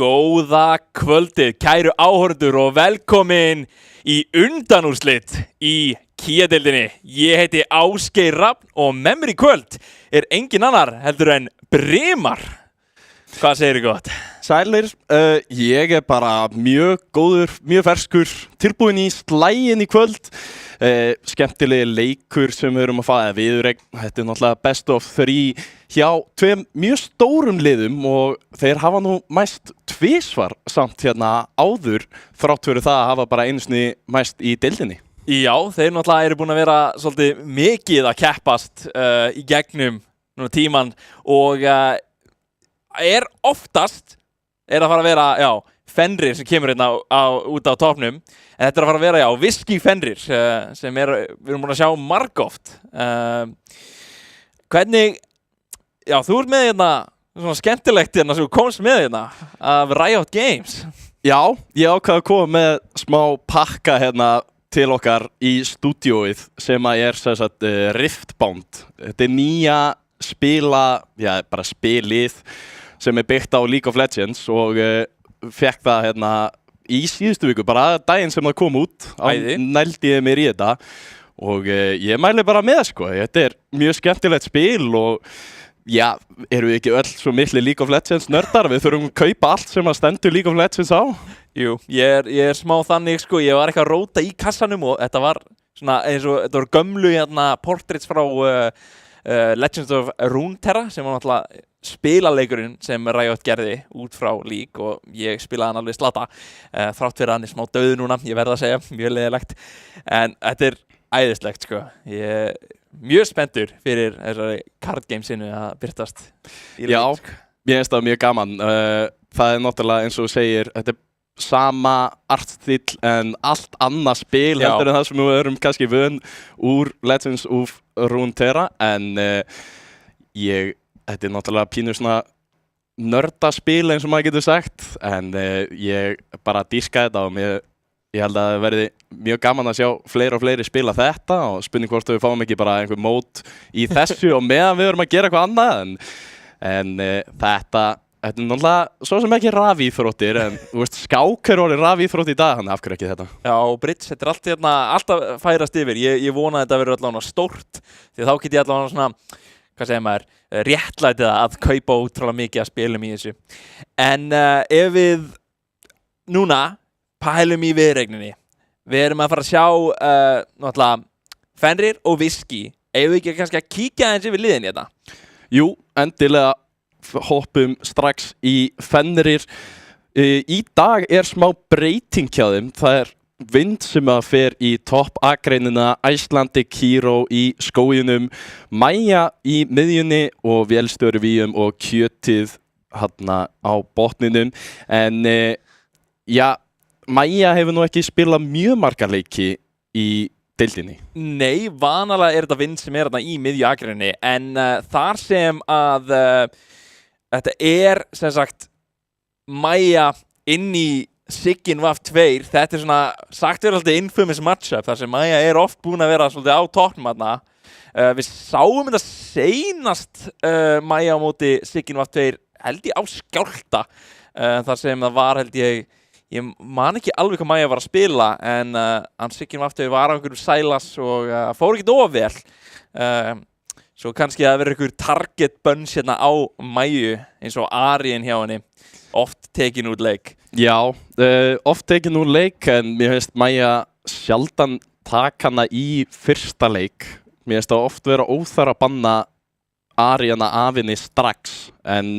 Góða kvöldið, kæru áhorfendur og velkomin í undanúrslit í Kía-deildinni. Ég heiti Ásgeir Rafn og með mér í kvöld engin annar heldur en Brimar. Hvað segirðu gott? Sælir, ég bara mjög góður, mjög ferskur, tilbúinn í slaginn í kvöld. Skemmtilegi leikur sem við erum að fá, viðureign. Þetta náttúrulega best of 3 hjá tveim mjög stórum liðum og þeir hafa nú mæst tvisvar samt hérna áður þrátt fyrir það að hafa bara einu sinni mæst í deildinni. Já, þeir náttúrulega eru búin að vera svolítið mikið að keppast í gegnum tíman og oftast að fara að vera, Fenrir sem kemur hérna út á topnum. En þetta að fara að vera, Whisky Fenrir sem við erum búin að sjá margoft. Hvernig, þú ert með hérna svona skemmtilegt hérna sem þú komst með hérna af Riot Games. Já, ég ákvað að koma með smá pakka hérna til okkar í stúdíóið sem að sem sagt Riftbound. Þetta nýja bara spilið sem byggt á League of Legends og fekk það hérna í síðustu viku, bara daginn sem það kom út, nældi ég mér í þetta og ég mæli bara með sko. Þetta mjög skemmtilegt spil og eru við ekki öll svo mikli League of Legends nördar? Við þurfum að kaupa allt sem að stendur League of Legends á. Jú, ég smá þannig sko, ég var eitthvað að róta í kassanum og þetta var svona eins og þetta var gömlu hérna portraits frá Legends of Runeterra sem var náttúrulega spilaleikurinn sem Riot gerði út frá League og ég spilaði hann alveg slata þrátt fyrir hann smá dauð núna, ég verð að segja, mjög leiðilegt en þetta æðislegt sko. Ég mjög spenntur fyrir þessari card gamesinu að byrtast í League. Já, ég finnst það mjög gaman. Það náttúrulega eins og þú segir, þetta sama artstíll en allt annað spil heldur en það sem við erum kannski vön úr Legends of Runeterra en þetta náttúrulega pínur svona nördaspil eins og maður getur sagt en ég bara dýrka þetta og ég held að það verði mjög gaman að sjá fleiri og fleiri spila þetta og spurning hvort við fáum ekki bara einhver mót í þessu og meðan við erum að gera eitthvað annað en þetta náttúrulega svo sem ekki rafíþróttir en þú veist skák orðið rafíþrótt í dag, þannig af hverju ekki þetta? Já, Brits, þetta alltaf færast yfir. Ég vona að þetta verður allavega stórt því þá get ég allavega svona, hvað segir maður, réttlætið að kaupa útrúlega mikið að spilum í þessu. En ef við núna pælum í viðureigninni, við erum að fara að sjá náttúrulega Fenrir og Whisky. Eigum við ekki kannski að kíkja eins yfir liðin í þetta? Jú, endilega hoppum strax í Fenrir. Í dag smá breyting hjá þeim. Það Vind sem að fer í topp A-greinina, Icelandic Hero í skóginum, Maja í miðjunni og Vélstjóri Víum og Kjötið hérna á botninum. En Maja hefur nú ekki spilað mjög marga leiki í deildinni. Nei, vanalega þetta Vind sem þarna í miðju A-greininni en þar sem að þetta sem sagt Maja inn í Sigyn VAF 2, þetta svona sagt verið alltaf infamous matchup þar sem Maja oft búin að vera svolítið á toppnum þarna. Við sáum þetta seinast Maja á móti Sigyn VAF 2 held ég á Skjálfta þar sem það var held ég man ekki alveg hvað Maja var að spila en Sigyn VAF 2 var á einhverjum Silas og fór ekkert of vel. Svo kannski að vera einhver target bunch hérna á Maju eins og Arien hjá henni, oft tekin út leik. Já, oft tekin úr leik en mér finnst Maja sjaldan taka hana í fyrsta leik. Mér finnst það oft vera óþarf að banna Ariana af henni strax en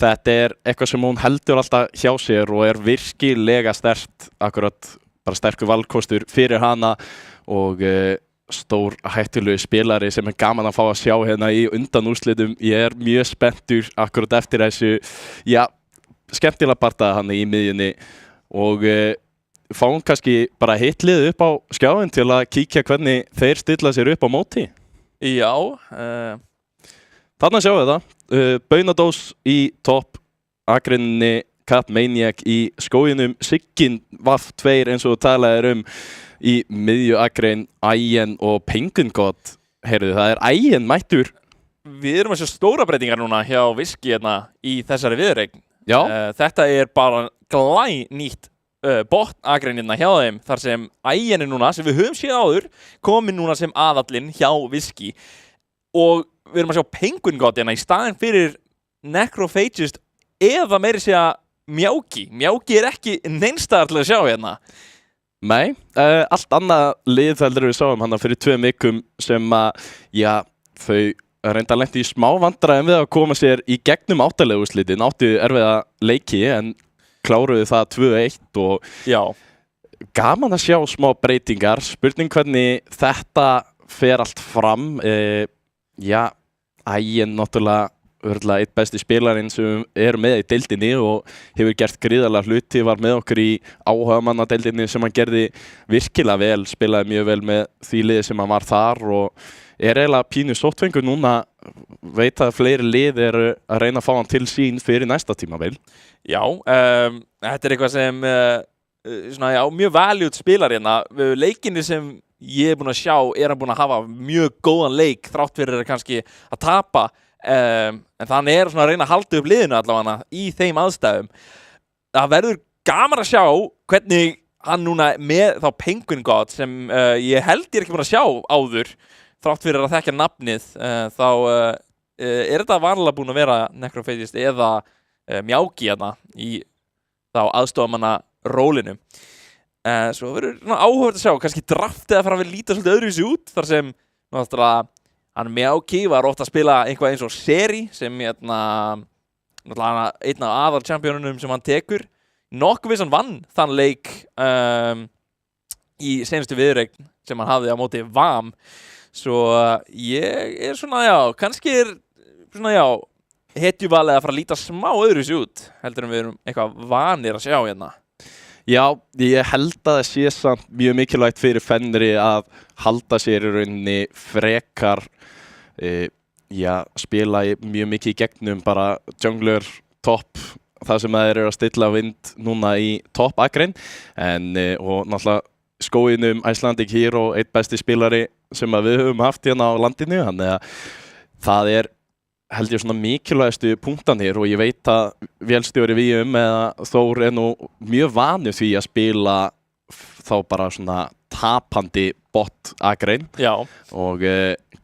þetta eitthvað sem hún heldur alltaf hjá sér og virkilega sterkt, akkurat bara sterkur valkostur fyrir hana og stór hættulegu spilari sem gaman að fá að sjá hérna í undanúrslitum. Ég mjög spenntur akkurat eftir þessu, skemmtilega bardaði hann í miðjunni og fáum kannski bara hitlið upp á skjáin til að kíkja hvernig þeir stilla sér upp á móti. Já. Þarna sjáum við það. Baunadós í topp A-greininni, Cat Maniac í skóginum, Sigyn VAF 2 eins og talaðir í miðju A-grein, Ægin og Penguin God. Heyrðu, það Ægin mættur. Við erum að sjá stóra breytingar núna hjá Whisky hérna í þessari viðureign. Já. Þetta bara glænýtt botnagreinina hjá þeim þar sem Ægin núna, sem við höfum séð áður, komin núna sem aðallinn hjá Whisky og við erum að sjá Penguin God hérna í staðinn fyrir Necrophagist eða meiri segja Mjauki. Mjauki ekki neinstaðar til að sjá hérna. Nei, allt annað lið heldur við sáum hann fyrir 2 vikum sem að, já, þau reynda lenti í smá vandræðum við að koma sér í gegnum áttalegu úrslitin, áttu erfiða leiki en kláruðu það 2-1 og Já. Gaman að sjá smá breytingar, spurning hvernig þetta fer allt fram. Já, Ægin náttúrulega eitt besti spilarinn sem er með í deildinni og hefur gert gríðarlega hluti, var með okkur í áhugamannadeildinni sem hann gerði virkilega vel, spilaði mjög vel með því liði sem hann var þar og er eiginlega pínu sóttfengur núna, veit að fleiri lið eru að reyna að fá hann til sín fyrir næsta tímabil. Já, þetta eitthvað sem svona, já, mjög valjút spilar hérna. Leikinni sem ég búinn að sjá hann búinn að hafa mjög góðan leik þrátt fyrir kannski að tapa, en þannig svona að reyna að halda upp liðinu allavega í þeim aðstæðum. Það verður gaman að sjá hvernig hann núna með þá Penguin God sem ég held ég ekki búinn að sjá áður þrátt fyrir að þekkja nafnið, þá þetta vanlega búinn að vera Necrophagist eða Mjauki hérna í þá aðstofamanna rólinu. Svo verður áhugavert að sjá, kannski draftið að fara að líta svolítið öðruvísi út þar sem náttúrulega hann Mjauki var ofta að spila einhvað eins og seri sem náttúrulega einn af aðalchampionunum sem hann tekur. Nokkuð viss hann vann þann leik í seinustu viðureign sem hann hafði á móti VAM. Svo ég svona, já, kannski svona, já, hetjuvalið að fara að líta smá öðruvísi út heldur en við erum eitthvað vanir að sjá hérna. Já, ég held að það sé samt mjög mikilvægt fyrir Fenri að halda sér í rauninni frekar, já, spila mjög mikið í gegnum bara jungler topp, það sem þeir eru að stilla vind núna í topp akrein, og náttúrulega skóginum Icelandic Hero, eitt besti spilari sem við höfum haft hérna á landinu, þannig að það held ég svona mikilvægastu punktanir og ég veit að vélstjóri VM eða Þór nú mjög vanur því að spila þá bara svona tapandi bot-agrein og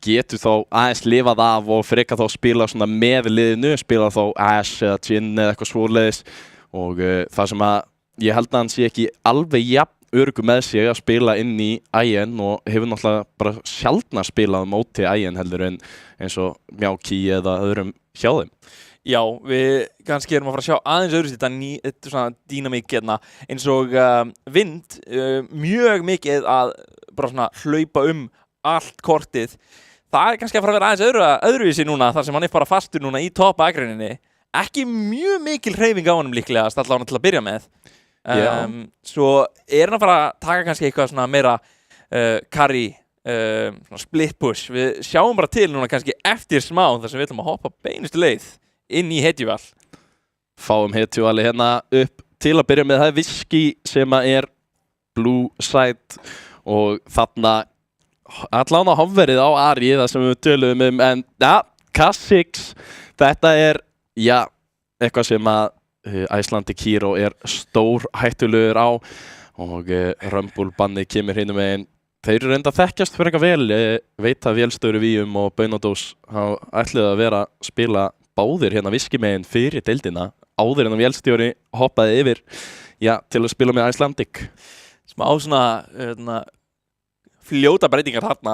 getur þá aðeins lifað af og frekar þá spila svona með liðinu, spila þá Ashe eða Jhin eða eitthvað svoleiðis og það sem að ég held að hann sé ekki alveg jafn öruggur með sig að spila inn í Ægin og hefur náttúrulega bara sjaldnar spilað móti Ægin heldur en eins og Mjauki eða öðrum hjá þeim. Já, við kannski erum að fara að sjá aðeins öðru þetta svona dýnamík hérna eins og Vind, mjög mikið að bara svona hlaupa allt kortið. Það kannski að fara að vera aðeins öðruvísi núna þar sem hann bara fastur núna í topp akreininni. Ekki mjög mikil hreyfing á honum líklega allavega til að byrja með. Svo hann að fara að taka kannski eitthvað svona meira carry, svona split push. Við sjáum bara til núna kannski eftir smá þar sem við ætlum að hoppa beinustu leið inn í hetjuval. Fáum hetjuvali hérna upp til að byrja með. Það Whisky sem að blue side og þarna allan á hafverið á Ari það sem við tölum en ja, Kha'Zix, þetta já, eitthvað sem að Icelandic Hero stór hættulegur á og Rumble bannið kemur hinum megin. Þeir eru reynda að þekkjast fyrir eitthvað vel, veit að vélstjóri Víum og Baunadós ætluðu að vera að spila báðir hérna Whisky megin fyrir deildina áður en að vélstjóri hoppaði yfir til að spila með Icelandic. Smá svona fljóta breytingar þarna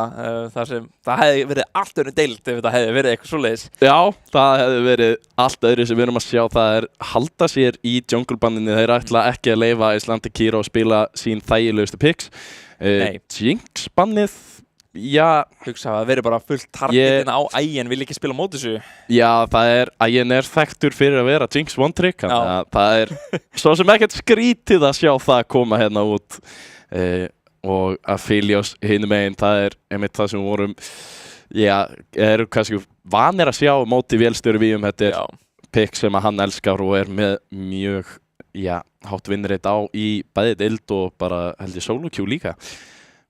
þar sem það hefði verið allt öðru deild ef þetta hefði verið eitthvað svoleiðis. Já, það hefði verið allt öðru sem við erum að sjá. Það halda sér í junglebandinu, þeir ætla ekki að leyfa Icelandic Hero að spila sín þægilegustu picks. Jinx-bannið, já, hugsa að það verið bara fullt targetin á Ægin, vil ekki spila móti þessu. Já, Ægin þekktur fyrir að vera Jinx one trick, þannig að það svo sem ekkert skrítið að sjá það koma hérna út. Og Aphelios hinum megin, það einmitt það sem vorum, eru kannski vanir að sjá móti vélstjóri Víum. Þetta pick sem að hann elskar og með mjög, hátt vinnreit á í bæði deild og bara held ég solo queue líka.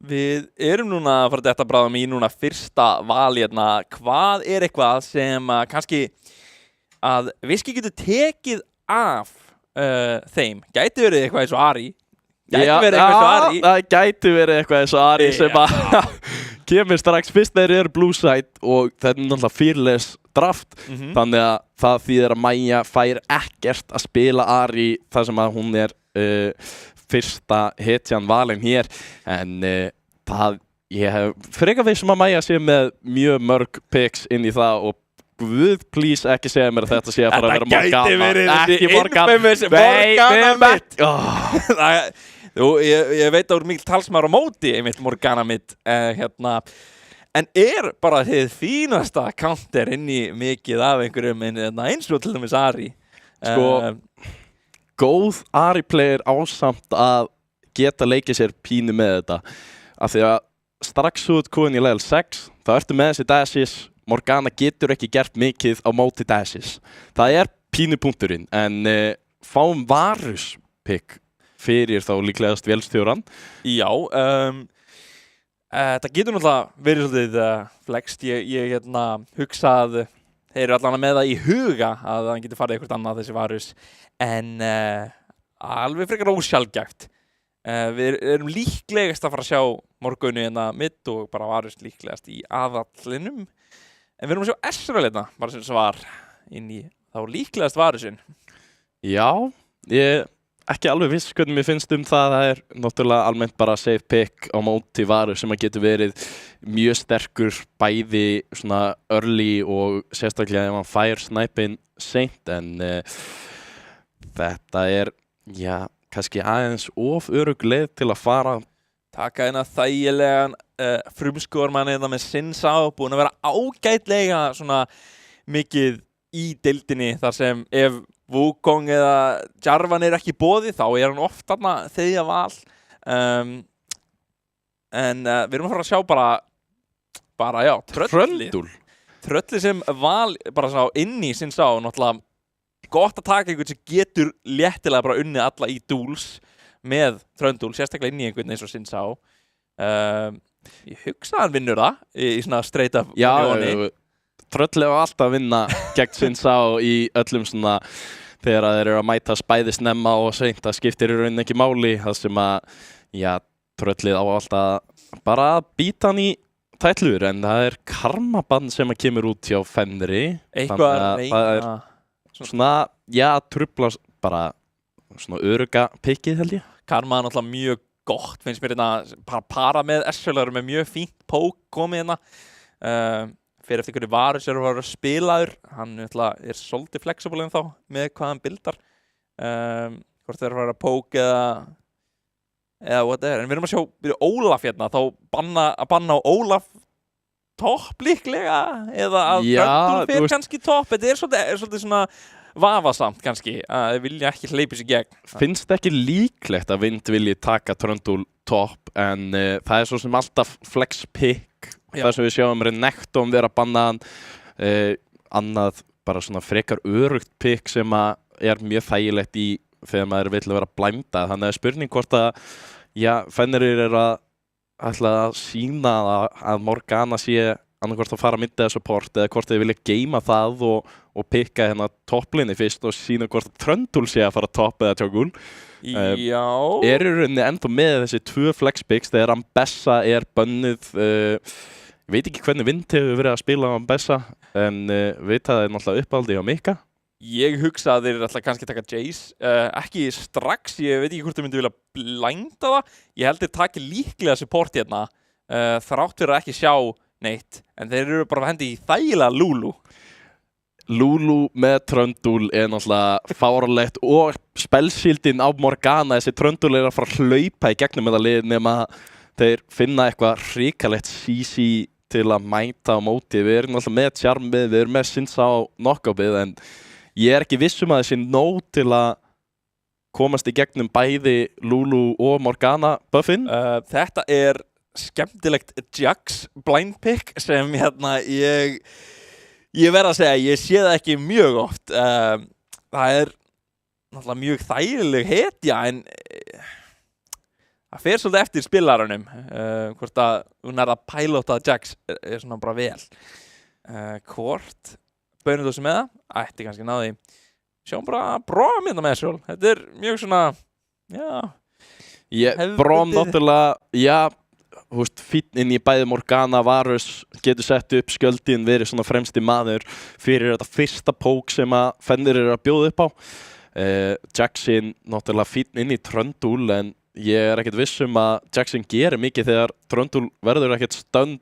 Við erum núna að fara þetta bráðum í núna fyrsta val hérna. Hvað eitthvað sem kannski að Whisky getur tekið af þeim. Gæti verið eitthvað eins og Ari. Það gæti verið eitthvað eins og Ari sem að kemur strax fyrst þeir eru blue side og þetta er náttúrulega fearless draft þannig að það þýðir að Maja fær ekkert að spila Ari þar sem að hún er fyrsta hetjan valin hér en ég hef frekar veist að Maja sé með mjög mörg picks inn í það og Guð, please, ekki segja mér að þetta sé að fara að vera Morgana. Ekki Morgana mitt. Ég veit að þú eru mikil talsmaður á móti einmitt Morgana mitt. En bara þið fínasta counter inn í mikið af einhverjum eins og til dæmis Ari. Góð Ari-player ásamt að geta leikið sér pínu með þetta. Af því að strax þú ert komin í level 6, þá ertu með þessi dashes. Morgana getur ekki gert mikið á móti dashes. Það er pínupunkturinn, en fáum Varus pick fyrir þá líklegast vélstjóran. Já, það getur náttúrulega verið svolítið flext. Ég hugsa að þeir eru allan með það í huga að hann getur farið eitthvað annað þessi Varus. En alveg frekar ósjaldgæft. Við erum líklegast að fara að sjá Morgunu mitt og bara Varus líklegast í aðallinum. En við erum að sjá Ezreal bara sem svar inn í þá líklegast Varusinn. Já, ég ekki alveg viss hvernig mér finnst það. Það er náttúrulega almennt bara safe pick á móti Varus sem að getur verið mjög sterkur bæði svona early og sérstaklega ef hann fær snæpinn seint en þetta er, já, kannski aðeins of örugg leið til að fara taka þægilegan frumskóðarmann með Sinnsá, búin að vera ágætlega svona mikið í deildinni þar sem ef Wukong eða Jarvan ekki í boði þá er hann oft þarna þriðja val en við erum að fara að sjá bara já, Trölli sem val bara svona inn í Sinnsá náttúrulega gott að taka einhvern sem getur léttilega bara unnið alla í duels með Tröndúl, sérstaklega inn í einhvern eins og Sinnsá. Ég hugsa að hann vinnur það í svona straight up. Já, Trölli var alltaf að vinna gegn Sinnsá í öllum svona þegar þeir eru að mæta bæði snemma og seint. Það skiptir í rauninni ekki máli. Það sem að, já, Tröllið á alltaf bara að býta hann í tætlur en það er karmabann sem að kemur út hjá Fenri. Eitthvað að reyna. Svona, já, trufla bara svona öruga pikkið held ég. Karma er náttúrulega mjög gott, finnst mér para með Ezreal með mjög fínt pók komið fyrir eftir hverju Varus eru að vera spilaður. Hann er svolítið flexible en þá með hvað hann bildar. Hvort þeir eru að vera pók eða what er. En við erum að sjá Ólaf þá banna á Ólaf topp líklega eða að Tröndúl fyrir kannski topp. Þetta er svolítið svona vafasamt kannski að vilja ekki hleypa sig gegn. Finnst ekki líklegt að Vind vilji taka Tröndúl topp en það er svo sem alltaf flex pick þar sem við sjáum Renekton vera bannaðan annað bara svona frekar örugt pick sem að er mjög þægilegt í þegar maður vill vera blæmdað. Þannig að spurning hvort að Fenrir að ætla að sína að Morgana sé annarkvort að fara myndið support eða hvort þið vilja geima það og pikka topplinni fyrst og sína hvort að Tröndúl sé að fara topp eða tjókul. Já. Er í rauninni ennþá með þessi 2 flex picks þegar Ambessa er bönnuð. Ég veit ekki hvernig Vind hefur verið að spila á Ambessa en veit að það er náttúrulega uppáldi á Mika. Ég hugsa að þeir ætla kannski taka Jace. Ekki strax, ég veit ekki hvort þau myndi vilja blænda það. Ég held þeir taki líklega support þrátt fyrir að ekki sjá neitt, en þeir eru bara að hendi í þægilega Lulu. Lulu með Tröndúl er náttúrulega fáránlegt og spellshieldin á Morgana, þessi Tröndúl er að fara að hlaupa í gegnum þetta lið nema þeir finna eitthvað hrikalegt CC til að mæta á móti. Við erum náttúrulega með Charmið, við erum með Sinnsá knockupið en ég er ekki viss að þessi nóg til að komast í gegnum bæði Lulu og Morgana buffin. Þetta er skemmtilegt Jax blind pick sem ég verð að segja, ég sé það ekki mjög oft. Það er náttúrulega mjög þægileg hetja en það fer svolítið eftir spilarunum hvort að hún að pilota Jax er svona bara vel. Hvort bönir þú sem með það? Ætti kannski náði sjáum bara Brom hérna með sjálf. Þetta mjög svona, Brom náttúrulega, þú veist, fínn inn í bæði Morgana, Varus getur sett upp skjöldin, verið svona fremsti maður fyrir þetta fyrsta pók sem að Fenrir að bjóða upp á. Jackson náttúrulega fínn inn í Tröndúl, en ég ekkert viss að Jackson gerir mikið þegar Tröndúl verður ekkert stönd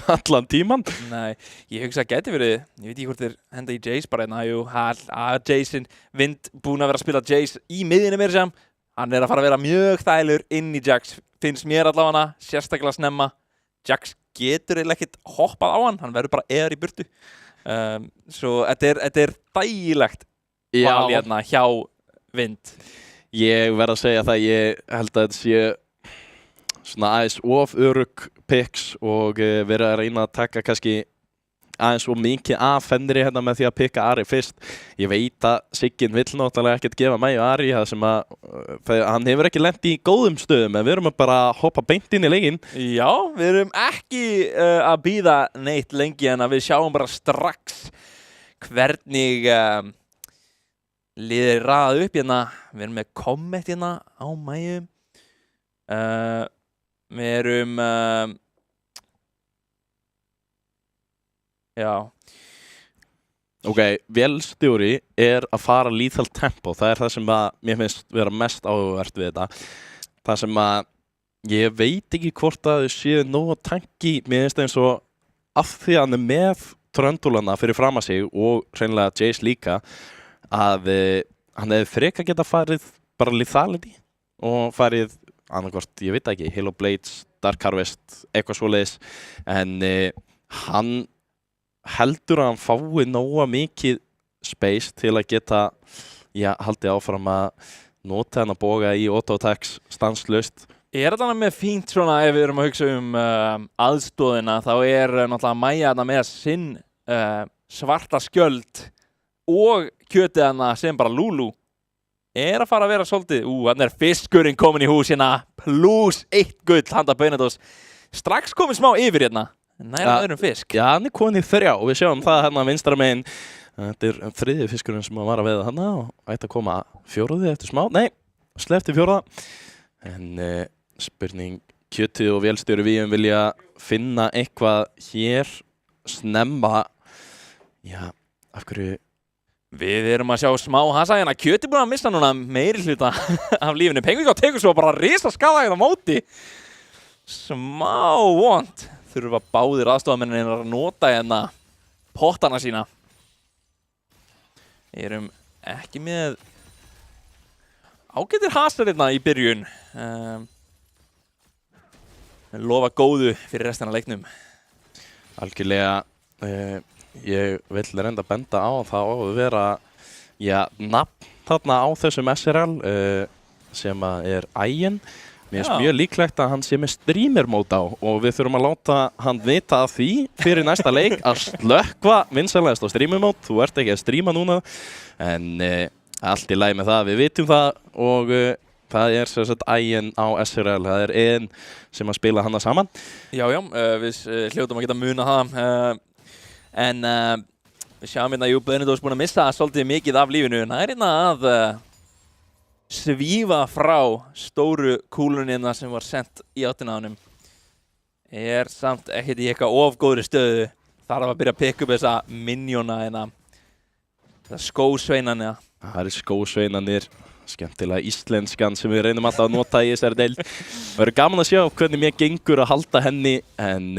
allan tíman. Nei, ég hugsa að geti verið, ég veit ekki hvort þeir henda í Jace bara hérna, Jason Vind búinn að vera að spila Jace í miðjunni meira sem, hann að fara að vera mjög þælur inn í Jax, finnst mér allavega sérstaklega snemma. Jax getur eiginlega ekkert hoppað á hann verður bara eðar í burtu. Svo þetta dægilegt val hérna hjá Vind. Ég verð að segja það, ég held að þetta sé svona aðeins of örugg picks og verið að reyna að taka kannski aðeins of mikið af Fenri hérna með því að pikka Ari fyrst. Ég veit að Sigyn vill náttúrulega ekkert gefa mig og Ari það sem að hann hefur ekki lent í góðum stöðum, en við erum að bara hoppa beint inn í leikinn. Já, við erum ekki að bíða neitt lengi, en að við sjáum bara strax hvernig liðir raðað upp hérna. Við erum með Comet hérna á Mæju. Við erum Ok, vélstjóri að fara lethal tempo. Það það sem að mér finnst vera mest áhugavert við þetta. Það sem að ég veit ekki hvort að þau séu nógu tanki. Mér finnst eins og af því að hann með Tröndúlana fyrir fram að sig og hreinlega Jace líka, að hann hefði freka geta farið bara lethality og farið annarkvort, ég veit ekki, Halo Blades, Dark Harvest, eitthvað svoleiðis, en hann heldur að hann fái nóga mikið space til að geta haldið áfram að nota hann að boga í auto-attacks stanslaust. Þetta með fínt svona, ef við erum að hugsa aðstóðina, þá náttúrulega Mæja þarna með sinn svarta skjöld og kjötið hana sem bara Lulu að fara að vera svolítið. Hann fiskurinn komin í hús hérna, plus 1 gull handa Beinadós. Strax komið smá yfir hérna, næra öðrum fisk. Já, hann komin í 3 og við sjáum það hérna vinstra megin. Þetta 3. fiskurinn sem var að veiða hana og ætti að koma 4. eftir smá. Nei, sleppti 4. En spurning, kjötið og vélstjóri við vilja finna eitthvað hér snemma. Af hverju? Við erum að sjá smá hasa hérna. Kjöti búin að missa núna meiri hluta af lífinu. Penguin tekur svo bara risa skada hérna á móti. Smá vont. Þurfa báðir aðstofamennir að nota hérna pottana sína. Við erum ekki með ágætir hasar hérna í byrjun. Lofa góðu fyrir restina af leiknum. Algjörlega. Ég vil reynda að benda á það og vera nafn þarna á þessum SRL sem að Ægin. Mér finnst mjög líklegt að hann sé með streamer mode á og við þurfum að láta hann vita af því fyrir næsta leik að slökkva vinsælegast á streamer mode. Þú ert ekki að streama núna, en allt í lagi með það. Við vitum það og það sem sagt Ægin á SRL. Það einn sem að spila hana saman. Já, við hljótum að geta muna það. En við sjáum hérna, Beinadós búinn að missa svolítið mikið af lífinu. Það hérna að svífa frá stóru kúlunni hérna sem var sent í áttina á honum. Samt ekkert í eitthvað of góðri stöðu. Þarf að byrja að pikka upp þessa minjóna hérna. Skósveinana. Það skósveinanir. Skemmtilega íslenskan sem við reynum alltaf að nota í þessari deild. Það verður gaman að sjá hvernig mér gengur að halda henni. En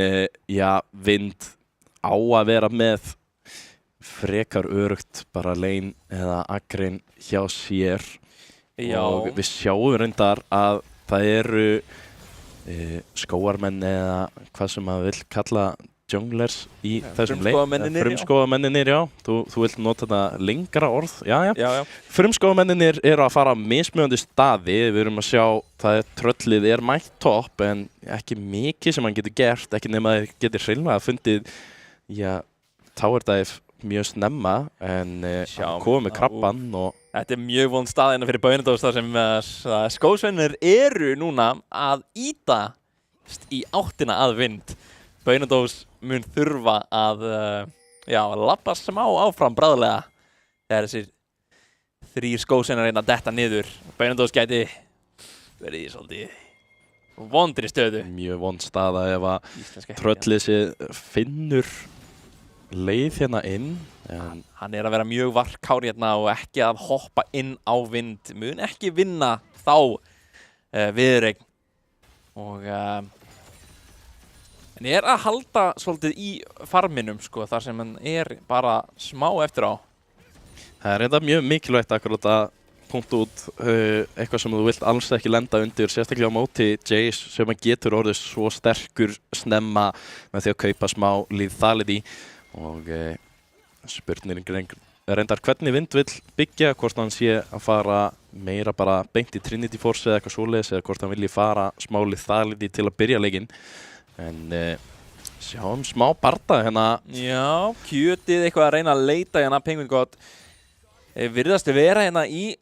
Vind á að vera með frekar örugt bara lane eða agrin hjá sér. Og við sjáum reyndar að það eru skóarmenn eða hvað sem maður vill kalla junglers í þessum leik. Frumskógamennir, já. Þú vilt nota þetta lengra orð. Já. Frumskógamennir eru að fara mismunandi staði. Við erum að sjá það tröllið mætt topp en ekki mikið sem hann getur gert, ekki nema að þeir getur hreinlega fundið tower dive mjög snemma, en komið með krabban og þetta mjög vond staðina fyrir Beinadós þar sem skósveinir eru núna að ýta í áttina að Vind. Beinadós mun þurfa að labba smá áfram bráðlega þegar þessir 3 skósveinar reyna að detta niður. Beinadós gæti verið í svolítið vondri stöðu. Mjög vond staða ef að Íslenska tröllið sér finnur leið hérna inn. En Hann er að vera mjög varkár hérna og ekki að hoppa inn á vind. Mun ekki vinna þá viðureign. Og en er að halda svolítið í farminum sko, þar sem hann er bara smá eftir á. það er þetta mjög mikilvægt akkurat að punkta út eitthvað sem þú vilt alls ekki lenda undir, sérstaklega á móti Jace sem að getur orðið svo sterkur snemma með því að kaupa smá lethality og spurningin reyndar hvernig Vind vill byggja, hvort hann sé að fara meira bara beint í Trinity Force eða eitthvað svoleiðis eða hvort hann vilji fara smá lethality til að byrja leikinn. En sjáum smá barda hérna. Já, kjötið eitthvað að reyna að leita hérna Penguin God. Virðast vera hérna í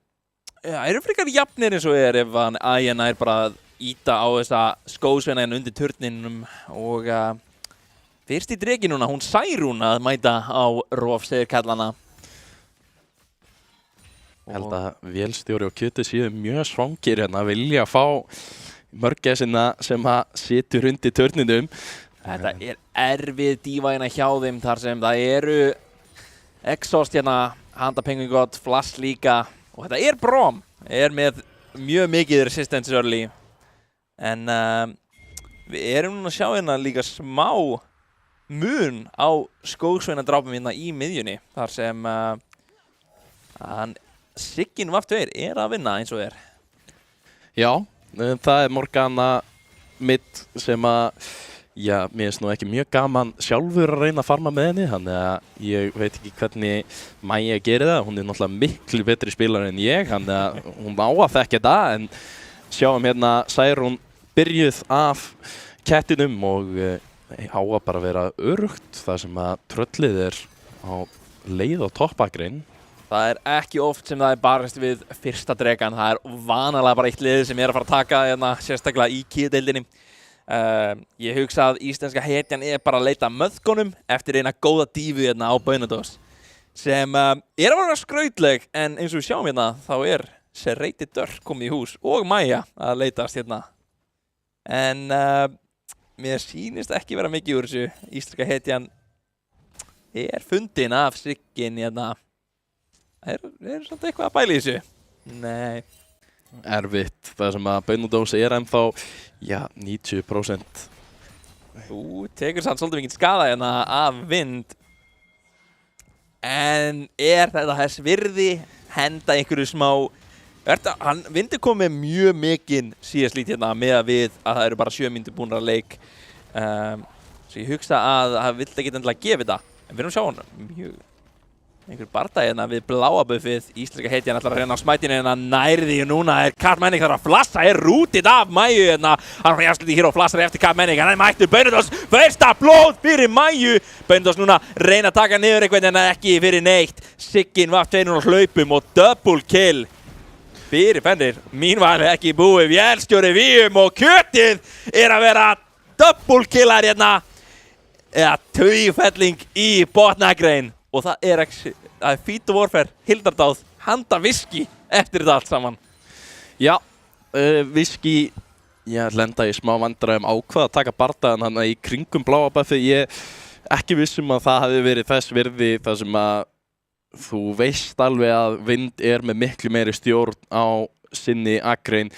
eru frekar jafnir eins og ef hann er bara að íta á þessa skósveina hérna undir turninum og fyrst í dregi núna, hún Særún að mæta á rof, segir kallana. Ég held að vélstjóri og kjötið séu mjög svangir hérna að vilja fá mörgæsina sem að situr undir turninum. Þetta er erfið dífa hérna hjá þeim þar sem það eru Exhaust hérna, handa Penguin God, Flash líka og þetta er Braum, er með mjög mikið resistance early en við erum núna að sjá hérna líka smá mun á skógsveina drápum hérna í miðjunni þar sem hann Siggin Vaff 2 er að vinna eins og er. Já, það er Morgana mitt sem að, já, mér finnst nú ekki mjög gaman sjálfur að reyna að farma með henni, þannig að ég veit ekki hvernig Maja gerir það. Hún er náttúrulega miklu betri spilar en ég, þannig að hún á að þekka það, en sjáum hérna Særún byrjuð af kettinum og á að bara vera örugt þar sem að tröllið er á leið á toppakrein. Það er ekki oft sem það er barist við fyrsta dregan, það er vanalega bara eitt lið sem er að fara að taka hérna, sérstaklega í kýðdeildinni. Ég hugsa að íslenska hetjan er bara að leita að möðgunum eftir eina góða dífu hérna á Beinadós sem er að vera skrautleg, en eins og við sjáum hérna þá er Serreiti Dörr komið í hús og Maja að leitast hérna. En mér sýnist ekki vera mikið úr þessu. Íslenska hetjan er fundin af Siggin hérna. Er svolítið eitthvað að bæla í þessu? Nei. Erfitt, það sem að Beinadós er ennþá, já, 90%. Þú tekur sann svolítið mikið skada hérna af Vind. En er þetta þess virði? Henda einhverju smá... Vind er komið mjög mikinn síðast lít hérna með að við að það eru bara 7 mínútur búin að leik. Svo ég hugsa að það vill ekki endilega gefa þetta. En við erum að sjá hann mjög... einhver barda hérna við bláa buffið. Íslenska hetjan ætlar að reyna á smætinu hérna nærði og núna er Kat Menning þar að flassa, er rútið af Maju hérna. Hann er jafnslítið hér og flassar eftir Kat Menning, hann er mættur Beinadós, fyrsta blóð fyrir Maju. Beinadós núna reyna að taka niður eitthvað en ekki fyrir neitt. Siggin Vaff 2 núna hlaupum og double kill fyrir Fenrir. Mínvæli ekki búið, vélstjóri víum og kjötið er að vera double killar hérna. Eða taufelling í botnagrein. Og það er Feat of Warfare, Hildardáð, handa Viski eftir þetta allt saman. Já, Viski, ég lenda í smá vandræðum ákvað að taka bardaðan hann í kringum bláa buffið. Ég ekki vissum að það hafi verið þess virði þar sem að þú veist alveg að Vind er með miklu meiri stjórn á sinni akrein.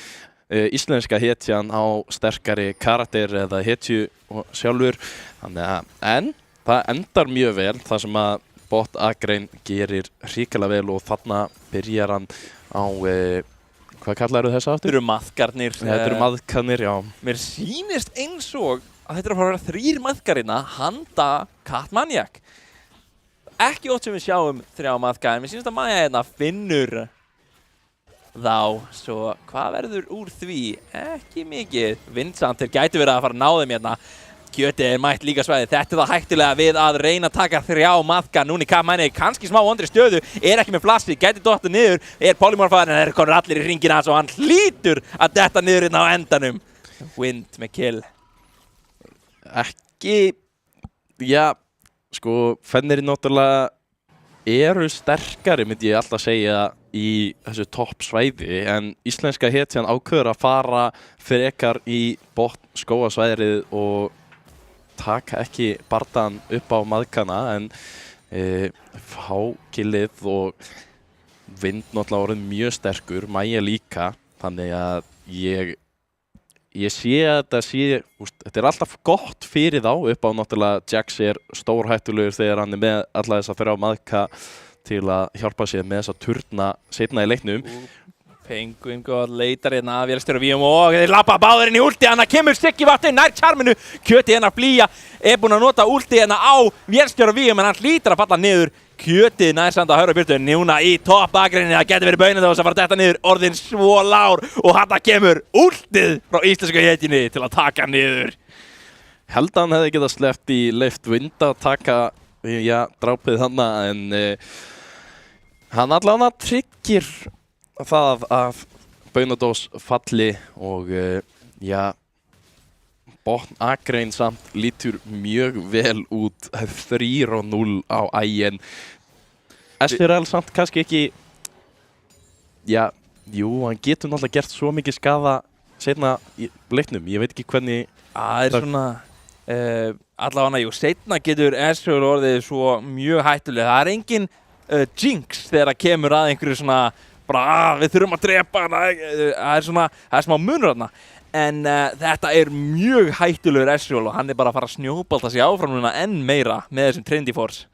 Íslenska hetjan á sterkari karakter eða hetju sjálfur. En það endar mjög vel þar sem að bot akrein gerir hrikalega vel og þarna byrjar hann á, hvað kallar þess aftur? Þetta eru maðkarnir. Þetta eru maðkarnir, já. Mér sýnist eins og að þetta er að fara að vera 3 maðkarina handa Kat Maniac. Ekki oft sem við sjáum 3 maðka, en mér sýnist að Maja hérna finnur þá, svo hvað verður úr því? Ekki mikið. Vindsamt, þeir gætu verið að fara að ná þeim hérna. Kjötið er mætt líka svæðið. Þetta er það hættulega við að reyna að taka 3 maðka. Núna í Kat Menning, kannski smá vondri stöðu, er ekki með flassi, gæti dotta niður, er polymorfaður en þeir komur allir í hringina svo hann hlýtur að detta niður hérna á endanum. Vind með kill. Ekki, já, sko, Fennir náttúrulega eru sterkari, myndi ég alltaf segja, í þessu toppsvæði en íslenska hetjan ákveður að fara frekar í botn skógasvæðrið og taka ekki bardagan upp á maðkana en fá gilið og vind náttúrulega orðin mjög sterkur, Maja líka, þannig að ég sé að þetta alltaf gott fyrir þá upp á náttúrulega Jax stórhættulegur þegar hann með alla þessa 3 maðka til að hjálpa sér með þessa turna seinna í leiknum. Penguin góð leitar hérna að vélstjóra víum og þeir lappa báður inn í últi, hann kemur Siggi vatni nær charminu, Kjöti hennar Flýja búinn að nota últi hérna á vélstjóra víum en hann hlýtur að falla niður, Kjöti nær samt að höra byrtu, núna í topp bakgreinni, það getur verið baunin þess að fara detta niður, orðin svo lár og hann kemur últið frá íslensku hetjunni til að taka niður. Held að hann hefði getað sleppt í leift vind að taka, drápið hana en hann allavega tryggir það að Baunadós falli og botn Akrein samt lítur mjög vel út 3-0 á ægin. SRL samt kannski ekki, hann getur náttúrulega gert svo mikið skaða seinna í leiknum, ég veit ekki hvernig. Það svona, allavega, seinna getur SRL orðið svo mjög hættuleg, það engin jinx þegar það kemur að einhverju svona bara við þurfum að drepa hana, það er smá munur hana en þetta mjög hættulegur SRL og hann bara að fara að snjóbalta sig áfram núna enn meira með þessum Trendy Force.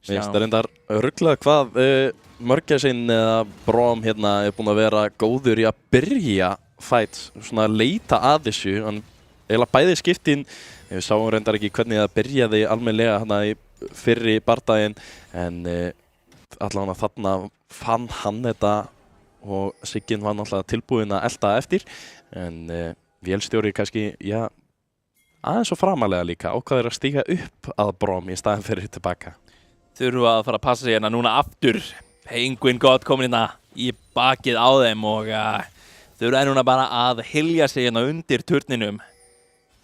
Mér finnst það reyndar ruglað hvað Mörgæsinn eða Brom hérna búinn að vera góður í að byrja fights, svona að leita að þessu, hann eiginlega bæði skiptin, við sáum reyndar ekki hvernig það byrjaði almennilega hana í fyrri bardaginn en allavega þarna fann hann þetta og Siggin var náttúrulega tilbúinn að elta eftir en vélstjóri kannski, aðeins og framalega líka ákvaður að stíga upp að Brom í staðinn fyrir tilbaka. Þurfa að fara að passa sig hérna núna aftur, Penguin gott komin hérna í bakið á þeim og þurfa núna bara að hylja sig hérna undir turninum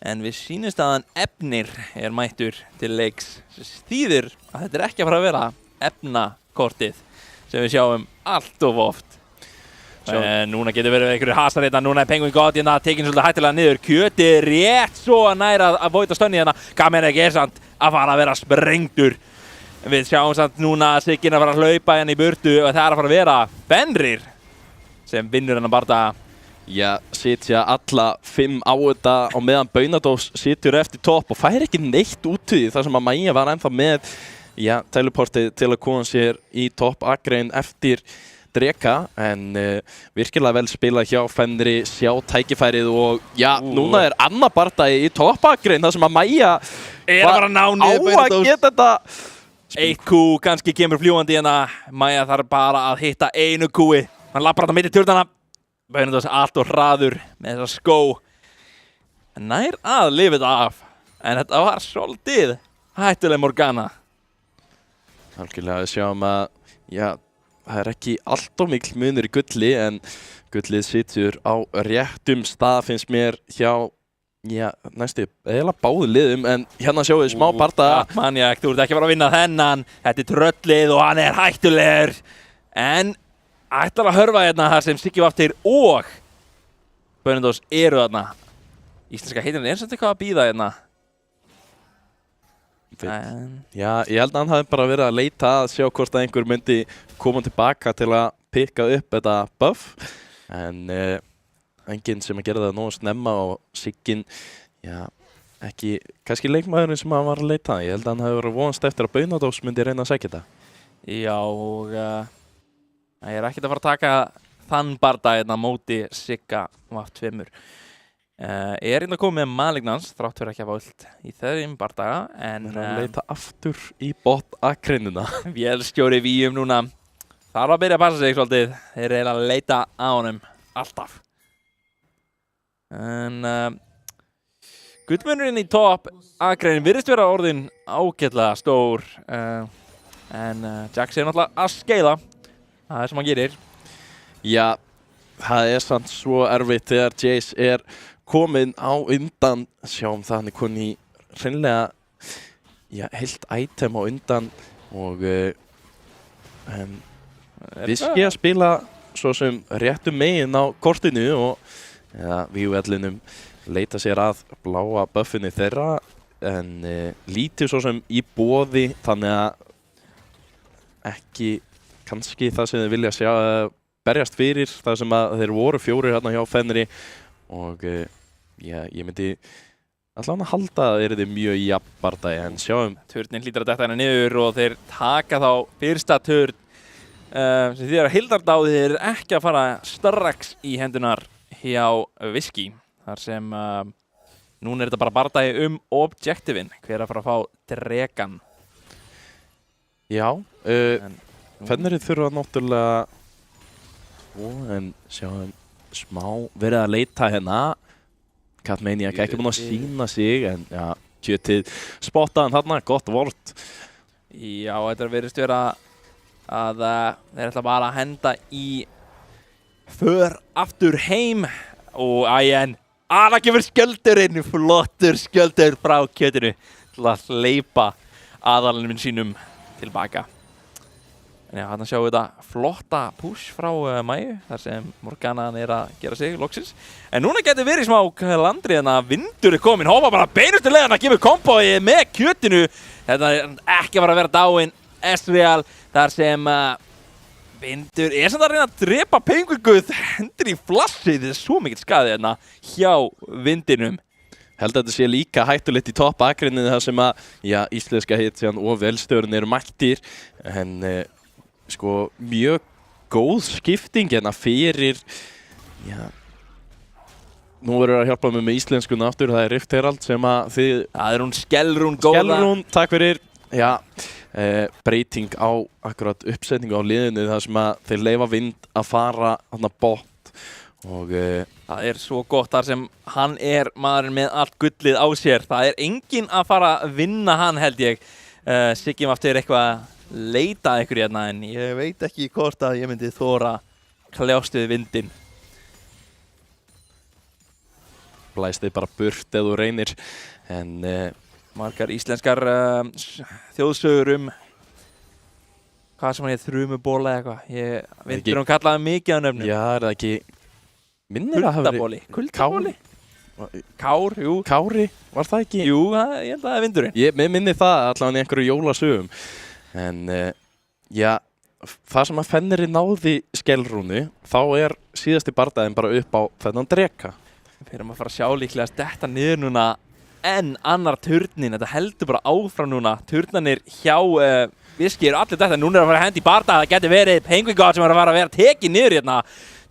en við sýnist að hann Efnir mættur til leiks sem þýðir að þetta ekki að fara að vera efnakortið sem við sjáum allt of oft. En núna getur verið einhverju hasar hérna, núna Penguin gott hérna, tekinn svolítið hættilega niður, Kjöti rétt svo næra að voita stönni hérna, Kamenek samt að fara að vera sprengtur. Við sjáum samt núna Siggin að fara að hlaupa hérna í burtu og það að fara að vera Fenrir sem vinnur hennar bardaga. Sitja alla 5 á þetta og meðan Baunadós situr eftir topp og fær ekki neitt út í þar sem að Maja var ennþá með teleportið til að koma sér í topp Akrein eftir Dreka en virkilega vel spilað hjá Fenri, sjá tækifærið og núna annar bardagi í topp Akrein þar sem að Maja bara ná niður að geta þetta. 1 kú kannski kemur fljúandi hérna, Maja þarf bara að hitta einu kúi, hann lappar þetta mitt í turnana. Baunadós allt og hraður með þessa skó. Nær að lifa þetta af. En þetta var svolítið hættuleg Morgana. Algjörlega við sjáum að það ekki allt of mikil munur í gulli en gullið situr á réttum stað finnst mér hjá næstu eiginlega báðu liðum en hérna sjáum við smá bardaga. Maniac, þú ert ekki að fara að vinna þennan. Þetta tröllið og hann hættulegur. En ætlar að hörfa hérna þar sem Siggi Vaftir og Baunadós þarna. Íslenska heitirinn samt eitthvað að bíða hérna. Ég held að hann hafi bara verið að leita að sjá hvort að einhver myndi koma tilbaka til að pikka upp þetta buff en enginn sem að gera það nógu snemma og Siggin, ekki kannski leikmaðurinn sem hann var að leita. Ég held að hann hafi verið vonast eftir að Baunadós myndi reyna að sækja þetta. Já, og ég ekkert að fara að taka þann bardaga hérna móti Sigga Vaft-2. Hérna komið með Malignans, þrátt fyrir ekki að völd í þeim bardaga en leita aftur í bot Akreinuna. Vélstjóri víum núna þarf að byrja að passa sig svolítið, þeir að leita á honum alltaf. En gullmunurinn í topp Akrein virðist vera orðin ágætlega stór en Jax náttúrulega að skeiða. Það sem hann gerir. Það samt svo erfitt þegar Jace kominn á undan. Sjáum það hann komin í hreinlega heilt item á undan og Viski að spila svo sem réttum megin á kortinu og vígvellinum leita sér að bláa buffinu þeirra en lítið svo sem í boði þannig að ekki kannski það sem þeir vilja sjá berjast fyrir það sem að þeir voru 4 hérna hjá Fenri og ég myndi allavega halda að þeir eru mjög jafn bardagi en sjáum Turnin hlýtur að detta hérna niður og þeir taka þá fyrsta turn sem því að Hildardáðið er ekki að fara strax í hendunar hjá Viski þar sem núna er þetta bara bardagi objektivin hver að fara að fá dregan. Já, Fenri þurfa náttúrulega en sjáum smá verið að leita hérna Katmaniak ekki búin að sína sig en já, kjötið spottaðan þarna, gott vort. Já, þetta verðist vera að þeir ætla bara að henda í för aftur heim og ægen það kemur skjöldurinn, flottur skjöldur frá kjötinu til að hleypa aðalinn sínum tilbaka. En já, hérna sjáum við þetta flotta push frá Mæju þar sem Morganan er að gera sig loksins. En núna getur verið smá landri en að vindur er komin, hópa bara beinustu leiðan að gefa kombóið með kjötinu. Þetta er ekki að vera dáinn Ezreal þar sem vindur er samt að reyna að drepa Penguinguð, hendur í flassið, þetta er svo mikill skaði hérna hjá vindinum. Held að þetta sé líka hættulegt í topp akrinni þar sem að, já, íslenska hitjan og velstjórn eru mættir en sko mjög góð skipting hérna fyrir nú verður að hjálpa mig með íslenskuna aftur, það er Rift Herald sem að þið það er hún Skellrún góða Skellrún, takk fyrir breyting á akkurat uppsetningu á liðinu þar sem að þeir leyfa vind að fara þarna bot og það er svo gott þar sem hann er maðurinn með allt gullið á sér, það er enginn að fara að vinna hann held ég. Siggi aftur er eitthvað að leita ykkur hérna en ég veit ekki hvort að ég myndi þóra kljást við vindinn. Blæst þið bara burt ef þú reynir en margar íslenskar þjóðsögur hvað sem hann er þrumubola eða eitthvað. Vindur hún kallaði mikið á nöfnum. Já, er það ekki minnir að hafa verið Kuldabóli? Kár, jú. Kári, var það ekki? Jú, ég held að það er vindurinn. Ég minni það allavega í einhverju jólasögum. En já, það sem að Fenri náði Skellrúnu, þá er síðasti bardaginn bara upp á þennan dreka. Við erum að fara að sjá líklega að detta niður núna en annar turnin. Þetta heldur bara áfram núna. Turnanir hjá Viski eru allir detta. Núna er að fara að hendi í bardag. Það getur verið Penguin God sem er að fara að vera tekið niður hérna.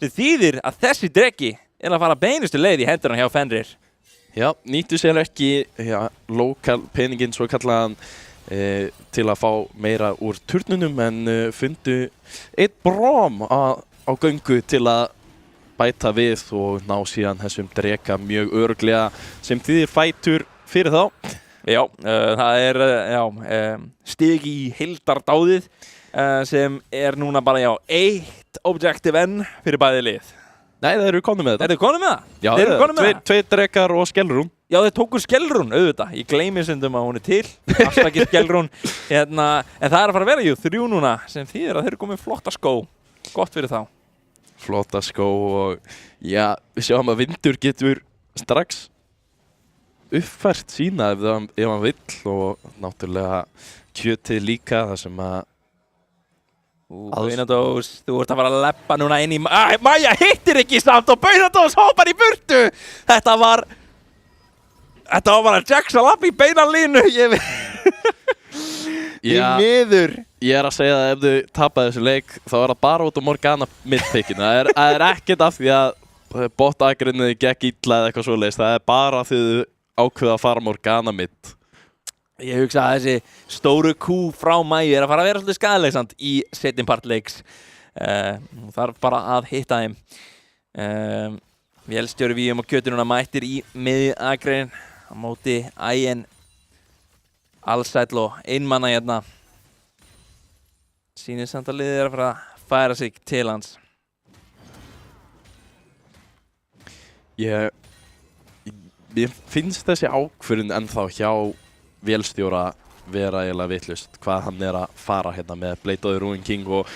Það þýðir að þessi dreki er að fara beinustu leið í hendurna hjá Fenrir. Já, nýttu sér ekki lokal peningin svo kallaðan til að fá meira úr turnunum en fundu eitt bróm á göngu til að bæta við og ná síðan þessum dreka mjög örugglega sem þýðir fætur fyrir þá. Já, það er stig í Hildardáðið sem er núna bara eitt objective enn fyrir bæði lið. Nei, þeir eru konum með þetta. Eru konum með það? Já, þeir eru konum með það. Tveir drekar og Skellrún. Já, þeir tóku Skellrún, auðvitað. Ég gleymi stundum að hún er til. Afsakið Skellrún. En það er að fara að vera 3 núna sem þýðir að þeir eru komið flotta skó. Gott fyrir þá. Flotta skó og já, við sjáum að vindur getur strax uppfært sína ef hann vill og náttúrulega kjötið líka það sem að Baunadós, þú ert að fara að leppa núna inn í Mæja hittir ekki samt og Baunadós hoppar í burtu. Þetta var bara Jackson upp í beinalínu. Í miður. Ég er að segja að ef þau tapa þessu leik þá er það bara út á Morgana midpickinu. Það er ekkert af því að botagrinniði gekk illa eða eitthvað svoleiðis. Það er bara því þau ákveða að fara Morgana mid. Ég hugsa að þessi stóru kú frá Mæju er að fara að vera svolítið skadaleg samt í seinni part leiks. Þarf bara að hitta þeim. Vélstjóri Víum og Kjötununa mættir í miðakrein á móti Ægin Alsæll og einmanna hérna. Sýnir samt að liðið er að fara að færa sig til hans. Mér finnst þessi ákvörðun ennþá hjá vélstjóra vera eiginlega vitlaust hvað hann að fara hérna með Blade og Ruin King og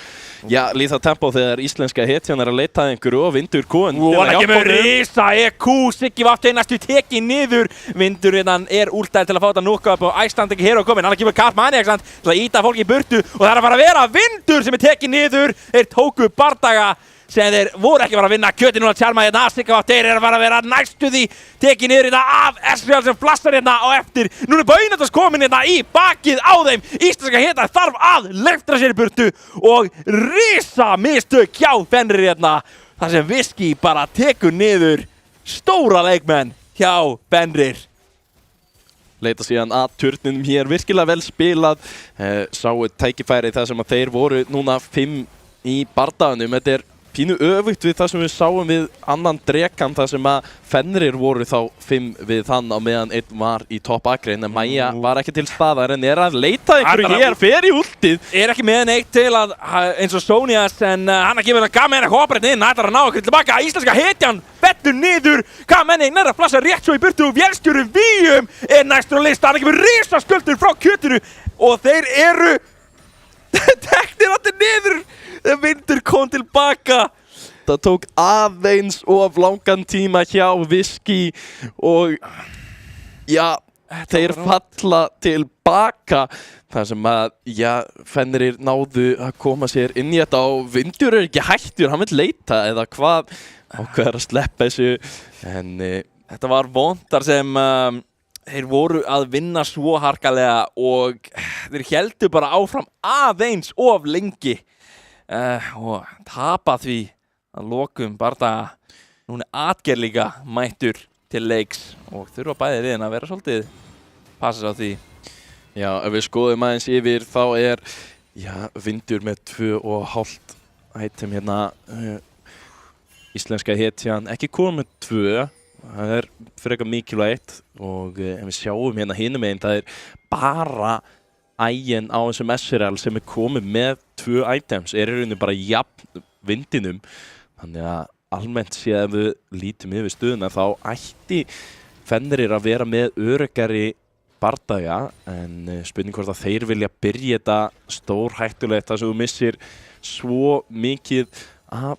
já, líða tempo þegar íslenska hetjan að leita að einhverju og Vindur Kóen Og hann kemur risa EQ, Siggi Vafti næstu tekið niður. Vindur hérna últaður til að fá þetta núka upp og Icelandic Hero komin. Hann kemur Karl Maniacs til að íta fólki í burtu og það að fara að vera Vindur sem tekið niður. Þeir tóku bardaga sem þeir voru ekki að fara að vinna. Kjöti núna tjálma hérna af Sigga Vafti, þeir að fara að vera næstu því tekið niður hérna af SVL sem flassar hérna á eftir. Nú Baunatas komin hérna í bakið á þeim. Íslenska heta þarf að leftra sér í burtu og risa mistök hjá Fenrir hérna. Þar sem Whisky bara tekur niður stóra leikmenn hjá Fenrir. Leita síðan að turninum hér, virkilega vel spilað. Sáu tækifæri þar sem að þeir voru núna 5 í bardaganum. Þetta pínu öfugt við það sem við sáum við annan drekan þar sem að Fenrir voru þá 5 við hann á meðan einn var í topp akrein en Maja var ekki til staðar en að leita einhverju hér, fer í últið. Ekki með neitt til að eins og Sonias en hann að gefa hérna Kamenni hoppar hérna inn, ætlar að ná okkur tilbaka. Íslenska hetjan fellur niður, Kamenni nær að flassa rétt svo í burtu og vélstjóri Víum næstur á lista. Hann kemur risasköldur frá kjötinu og þeir eru teknir allir niður. Vindur kom tilbaka. Það tók aðeins of langan tíma hjá Whisky og já, þeir falla tilbaka þar sem að, já, Fenrir náðu að koma sér inn í þetta og Vindur ekki hættur, hann vil leita eða hvað ákveður að sleppa þessu en þetta var vondar sem þeir voru að vinna svo harkalega og þeir héldu bara áfram aðeins of lengi og tapa því að lokum bardaga. Núna Atger líka mættur til leiks og þurfa bæði liðin að vera svolítið passa sig á því. Já, ef við skoðum aðeins yfir þá já, Vindur með 2,5 item hérna íslenska hetjan ekki komið með 2, það frekar mikilvægt og ef við sjáum hérna hinum megin það bara ægin á þessum SRL sem komið með 2 items í rauninni bara jafn Vindinum þannig að almennt séð ef við lítum yfir stöðuna þá ætti Fenrir að vera með öruggari bardaga en spurning hvort að þeir vilja byrja þetta stórhættulegt þar sem þú missir svo mikið af,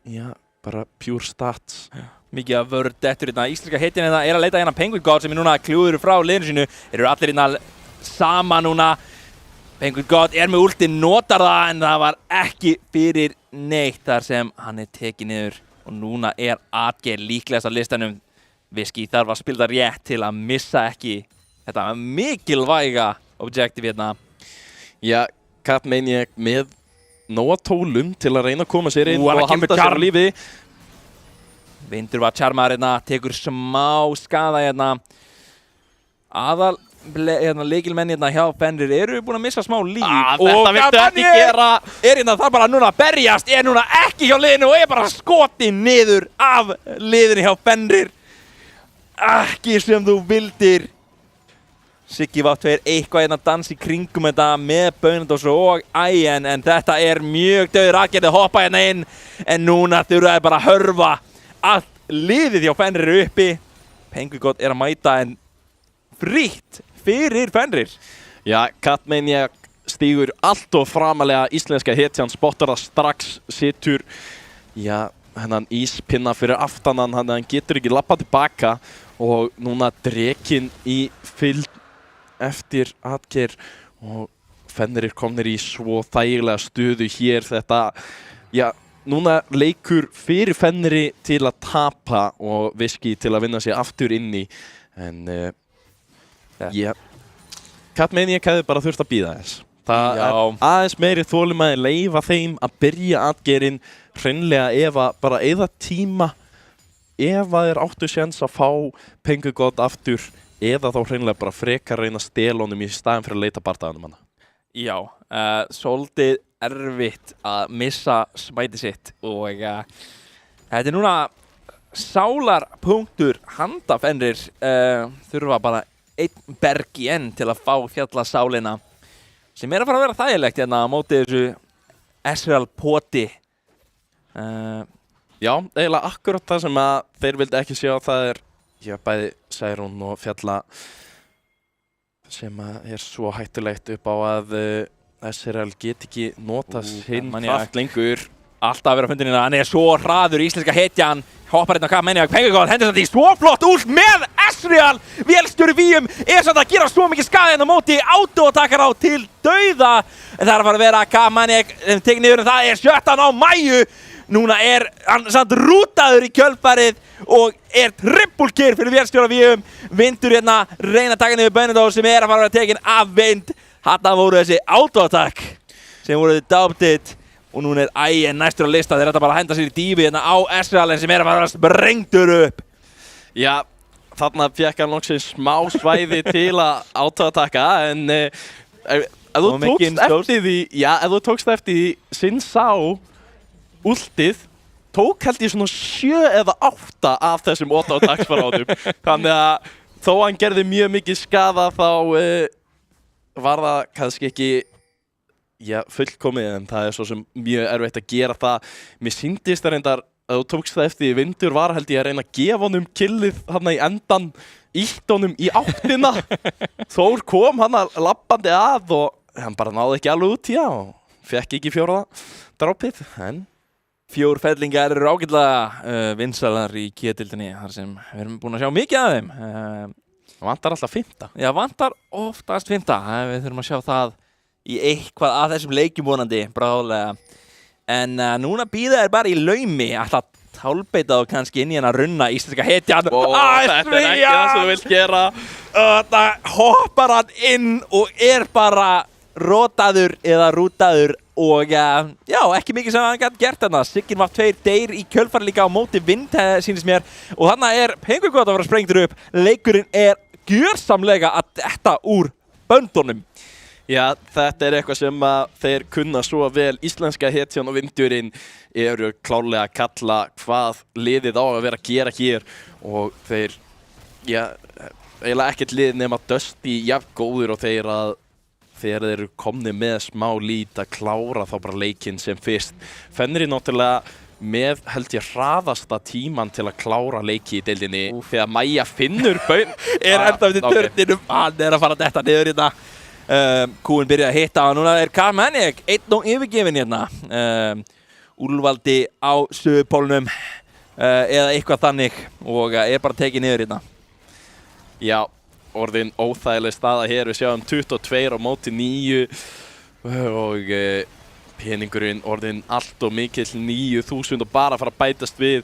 já, bara pure stats. Mikið af vörð dettur hérna. Íslenska hetjan hérna að leita hérna Penguin God sem núna klúður frá liðinu sínu. Þeir eru allir hérna sama núna. Penguin God með ulti, notar það en það var ekki fyrir neitt þar sem hann tekið niður og núna Atger líklegast á listanum. Whisky þarf að spila rétt til að missa ekki þetta mikilvæga objective hérna. Já, Cat Maniac með nóga tólum til að reyna að koma sér inn og halda sér á lífi. Vindur var charmaður hérna, tekur smá skada hérna. Leikilmenn hérna hjá Fenrir eru búin að missa smá líf og þetta viltu ekki gera hérna það bara núna að berjast núna ekki hjá liðinu og bara skotið niður af liðinu hjá Fenrir ekki sem þú vildir. Siggi Vafti eitthvað hérna að dansa í kringum þetta með Baunatas og Ægin en þetta mjög döður Atgerði að hoppa hérna inn en núna þurfa þeir bara að hörfa allt liðið hjá Fenrir uppi. Penguin God að mæta en frítt fyrir Fenrir. Já, Cat Maniac stígur allt og framalega íslenska hetjan, spottar það strax, situr, já, hennan íspinna fyrir aftanan, hann getur ekki lappað tilbaka og núna drekinn í fylgd eftir Atger og Fenrir komnir í svo þægilega stöðu hér þetta, já, núna leikur fyrir Fenri til að tapa og Whisky til að vinna sig aftur inn í en já, Cat Maniac hefði bara þurft að bíða þess. Það aðeins meiri þolinmæði leyfa þeim að byrja Atgerinn hreinlega ef að bara eyða tíma ef að þeir áttu séns að fá Penguin God aftur eða þá hreinlega bara frekar reyna að stela honum í staðinn fyrir að leita bardaganum hana. Já, svolítið erfitt að missa smæti sitt og þetta núna sálarpunktur handa Fenrir þurfa bara einn berg í enn til að fá fjallasálina sem að fara að vera þægilegt hérna á móti þessu SRL poti. Já, eiginlega akkurat það sem að þeir vildi ekki sjá það já, bæði Særún og sem svo hættulegt upp á að SRL get ekki nota sinn kraft lengur. Alltaf að vera að fundin hann svo hraður, íslenska hetjan hoppar hérna á Kamaniak, Pengagóð hendur þetta í svo flott últ með SRL. Vélstjóri Víum samt að gera svo mikið skaði hérna á móti, autoattackar á til dauða. En það að fara að vera Kamaniak tekið niður, en það 17 á Mæju. Núna hann samt rútaður í kjölfarið og triple kill fyrir vélstjóra Víum. Vindur hérna, reyna að taka niður Benedó sem að fara að vera tekin af Vind. Þarna voru þessi autoattack sem voru doubted. Og núna Ægir næstur á lista, þeir ætla bara að henda sér í dýfi hérna á SRL sem að fara sprengtur upp. Já, þarna fekk hann loksins smá svæði til að autoattacka, en ef þú tókst eftir því, Sin sá últið, tók held ég svona 7 eða 8 af þessum autoattacks frá honum. Þannig að þó hann gerði mjög mikið skaða þá var það kannski ekki fullkomið, en það svo sem mjög erfitt að gera það. Mér sýndist það reyndar að þú tókst það eftir, Vindur var held ég að reyna að gefa honum killið hann í endan, ítt honum í áttina. Þór kom hann labbandi að og hann bara náði ekki alveg út og fekk ekki 4. drápið, en 4 fellingar eru ágætlega vinsalar í K-deildinni, þar sem við erum búin að sjá mikið af þeim. Það vantar alltaf 5. Já, vantar oftast 5. Við þurfum að sjá það í eitthvað af þessum leikjum vonandi, bráðlega. En núna bíða bara í laumi, alltaf tálbeita og kannski inn í að runna íslenska hetjan. Þetta ekki það sem þú vilt gera. Þetta hoppar hann inn og bara rotaður eða rútaður og ekki mikið sem hann gæti gert þarna. Sigyn var 2 deyr í kjölfari líka á móti Vind, sýnist mér. Og þarna Pengagóð að vera sprengtur upp. Leikurinn gjörsamlega að detta úr böndunum. Já, þetta eitthvað sem þeir kunna svo vel. Íslenska hetjan og Vindurinn eru klárlega að kalla hvað liðið á að vera að gera hér. Og þeir, eiginlega ekkert lið nema Dusty jafn góður og þegar þeir eru komnir með smá lít að klára þá bara leikinn sem fyrst. Fenrir náttúrulega með held ég hraðasta tíman til að klára leiki í deildinni. Þegar Mæja finnur baun enda við törninum, hann að fara að detta niður hérna. Kúin byrjaði að hitta og núna Kamaniak 1 og yfirgefin hérna. Úlvaldi á Suðurpólnum eða eitthvað þannig og bara tekið niður hérna. Já, orðin óþægileg staða hér. Við sjáum 22 á móti 9 og peningurinn orðin allt og mikill 9.000 og bara að fara að bætast við.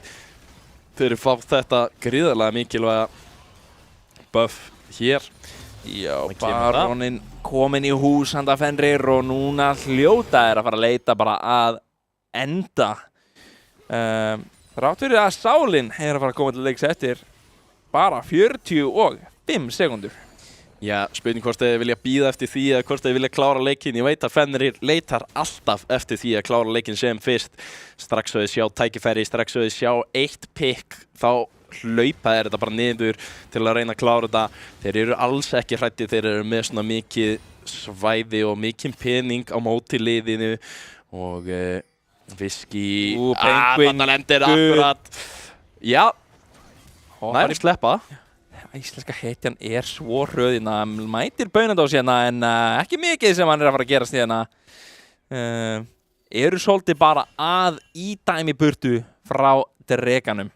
Þeir eru fá þetta gríðarlega mikilvæga buff hér. Já, Baróninn kominn í hús handa Fenrir og núna hljóta að fara að leita bara að enda. Þrátt fyrir að Sálin að fara að koma til leiks eftir bara 45 sekúndur. Já, spurning hvort þeir vilja bíða eftir því eða hvort þeir vilja klára leikinn. Ég veit að Fenrir leitar alltaf eftir því að klára leikinn sem fyrst. Strax svo þeir sjá tækifæri, strax svo þeir sjá 1 pick, þá hlaupa þetta bara niður til að reyna að klára þetta. Þeir eru alls ekki hræddir, þeir eru með svona mikið svæði og mikið pening á móti liðinu og Viski þarna lendir akkurat. Já, nær sleppa. Íslenska hetjan svo hröðina, mætir Baunadós hérna en ekki mikið sem hann að fara að gerast hérna. Eru svolítið bara að ídæmi burtu frá dreganum.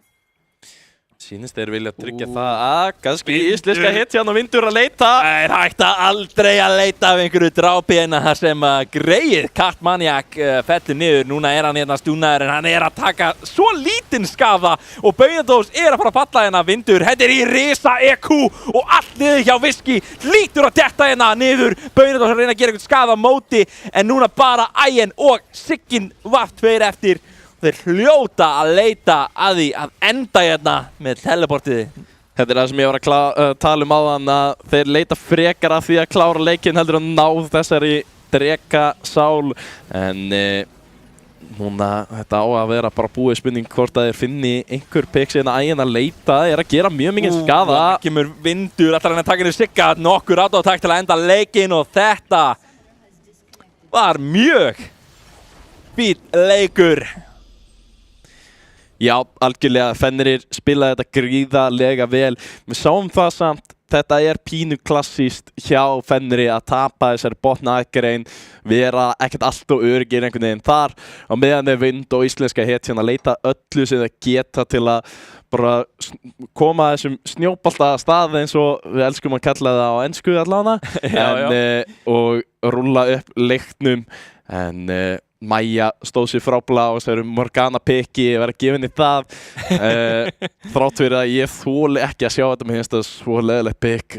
Sýnist þeir vilja tryggja það að kannski íslenska hetjan og Vindur að leita. Það hægt aldrei að leita af einhverju drápi en það sem greið Kamaniak fellur niður. Núna hann hérna stúnaður en hann að taka svo lítinn skaða og Baunadós að fara að falla hérna. Vindur hendir í risa EQ og allt niður hjá Viski lítur að detta hérna niður. Baunadós að reyna að gera eitthvað skaða á móti en núna bara Ægir og Sigyn var 2 eftir. Þeir hljóta að leita að því að enda hérna með teleportið. Þetta það sem ég var að tala áðan að þeir leita frekar að því að klára leikinn heldur að ná þessari drekasál. En núna þetta á að vera bara búið spurning hvort að þeir finni einhver pix en Ægir að leita. Þeir að gera mjög mikið skaða. Það kemur Vindur allar hann að taka niður Sigga. Nokkur autoattack til að enda leikinn og þetta var mjög fínn leikur. Já, algjörlega, Fenrir spilaði þetta gríðarlega vel. Við sáum það samt þetta pínu klassíst hjá Fenri að tapa þessari botnaakrein, vera ekkert allt og öryggir einhvern veginn þar á meðan Vind og íslenska hetjan að leita öllu sem það geta til að bara koma þessum snjóbolta að stað eins og við elskum að kalla það á ensku allavega og rúlla upp leiknum en Maja stóð sér frábælega og þessu Morgana piki verið að gefa henni það þrátt fyrir að ég þoli ekki að sjá þetta með það svo leðilegt pik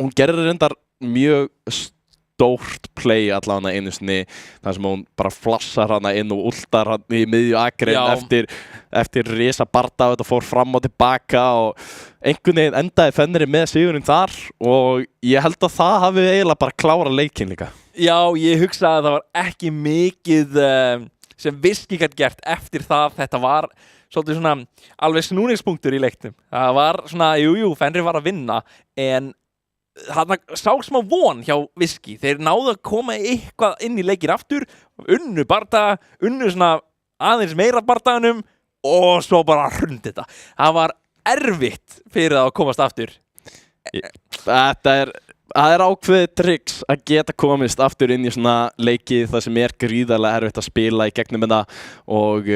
hún gerði reyndar mjög stórt play allavega einu sinni þar sem hún bara flassar hana inn og ultar hann í miðju akrein eftir risa barda og þetta fór fram og tilbaka og einhvern veginn endaði Fenri með sigurinn þar og ég held að það hafi eiginlega bara klárað leikinn líka. Já, ég hugsaði að það var ekki mikið sem Viski gætt gert eftir það. Þetta var svolítið svona alveg snúningspunktur í leiknum. Það var svona, Fenrir var að vinna en þarna sá smá von hjá Viski. Þeir náðu að koma eitthvað inn í leikinn aftur, unnu bardaga, unnu svona aðeins meira bardaganum og svo bara hrundi þetta. Það var erfitt fyrir það að komast aftur. Það ákveðið tricks að geta komist aftur inn í svona leiki það sem gríðarlega erfitt að spila í gegnum þetta og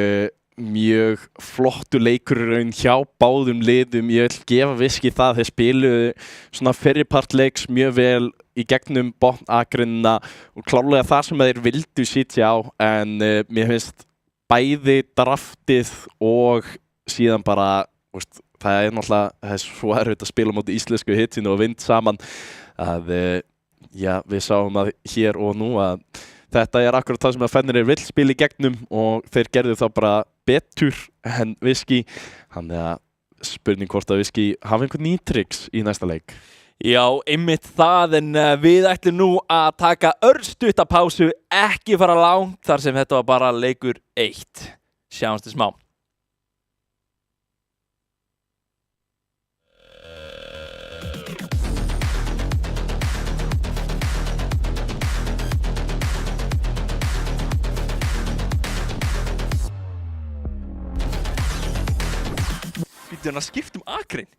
mjög flottu leikur raun hjá báðum liðum. Ég vil gefa Viski það þeir spiluðu svona fyrripart leiks mjög vel í gegnum botnagrunna og klárlega það sem þeir vildu sitja á en mér finnst bæði draftið og síðan bara það náttúrulega svo erfitt að spila móti íslensku hitinu og Vind saman að við sáum að hér og nú að þetta akkurat það sem að Fenrir vill spila í gegnum og þeir gerðu þá bara betur en Viski þannig að spurning hvort að Viski hafi einhvern ný tricks í næsta leik. Já, einmitt það en við ætlum nú að taka örstutta pásu, ekki fara langt þar sem þetta var bara leikur 1. Sjáumst til smá. Býttu hann að skipta akrein?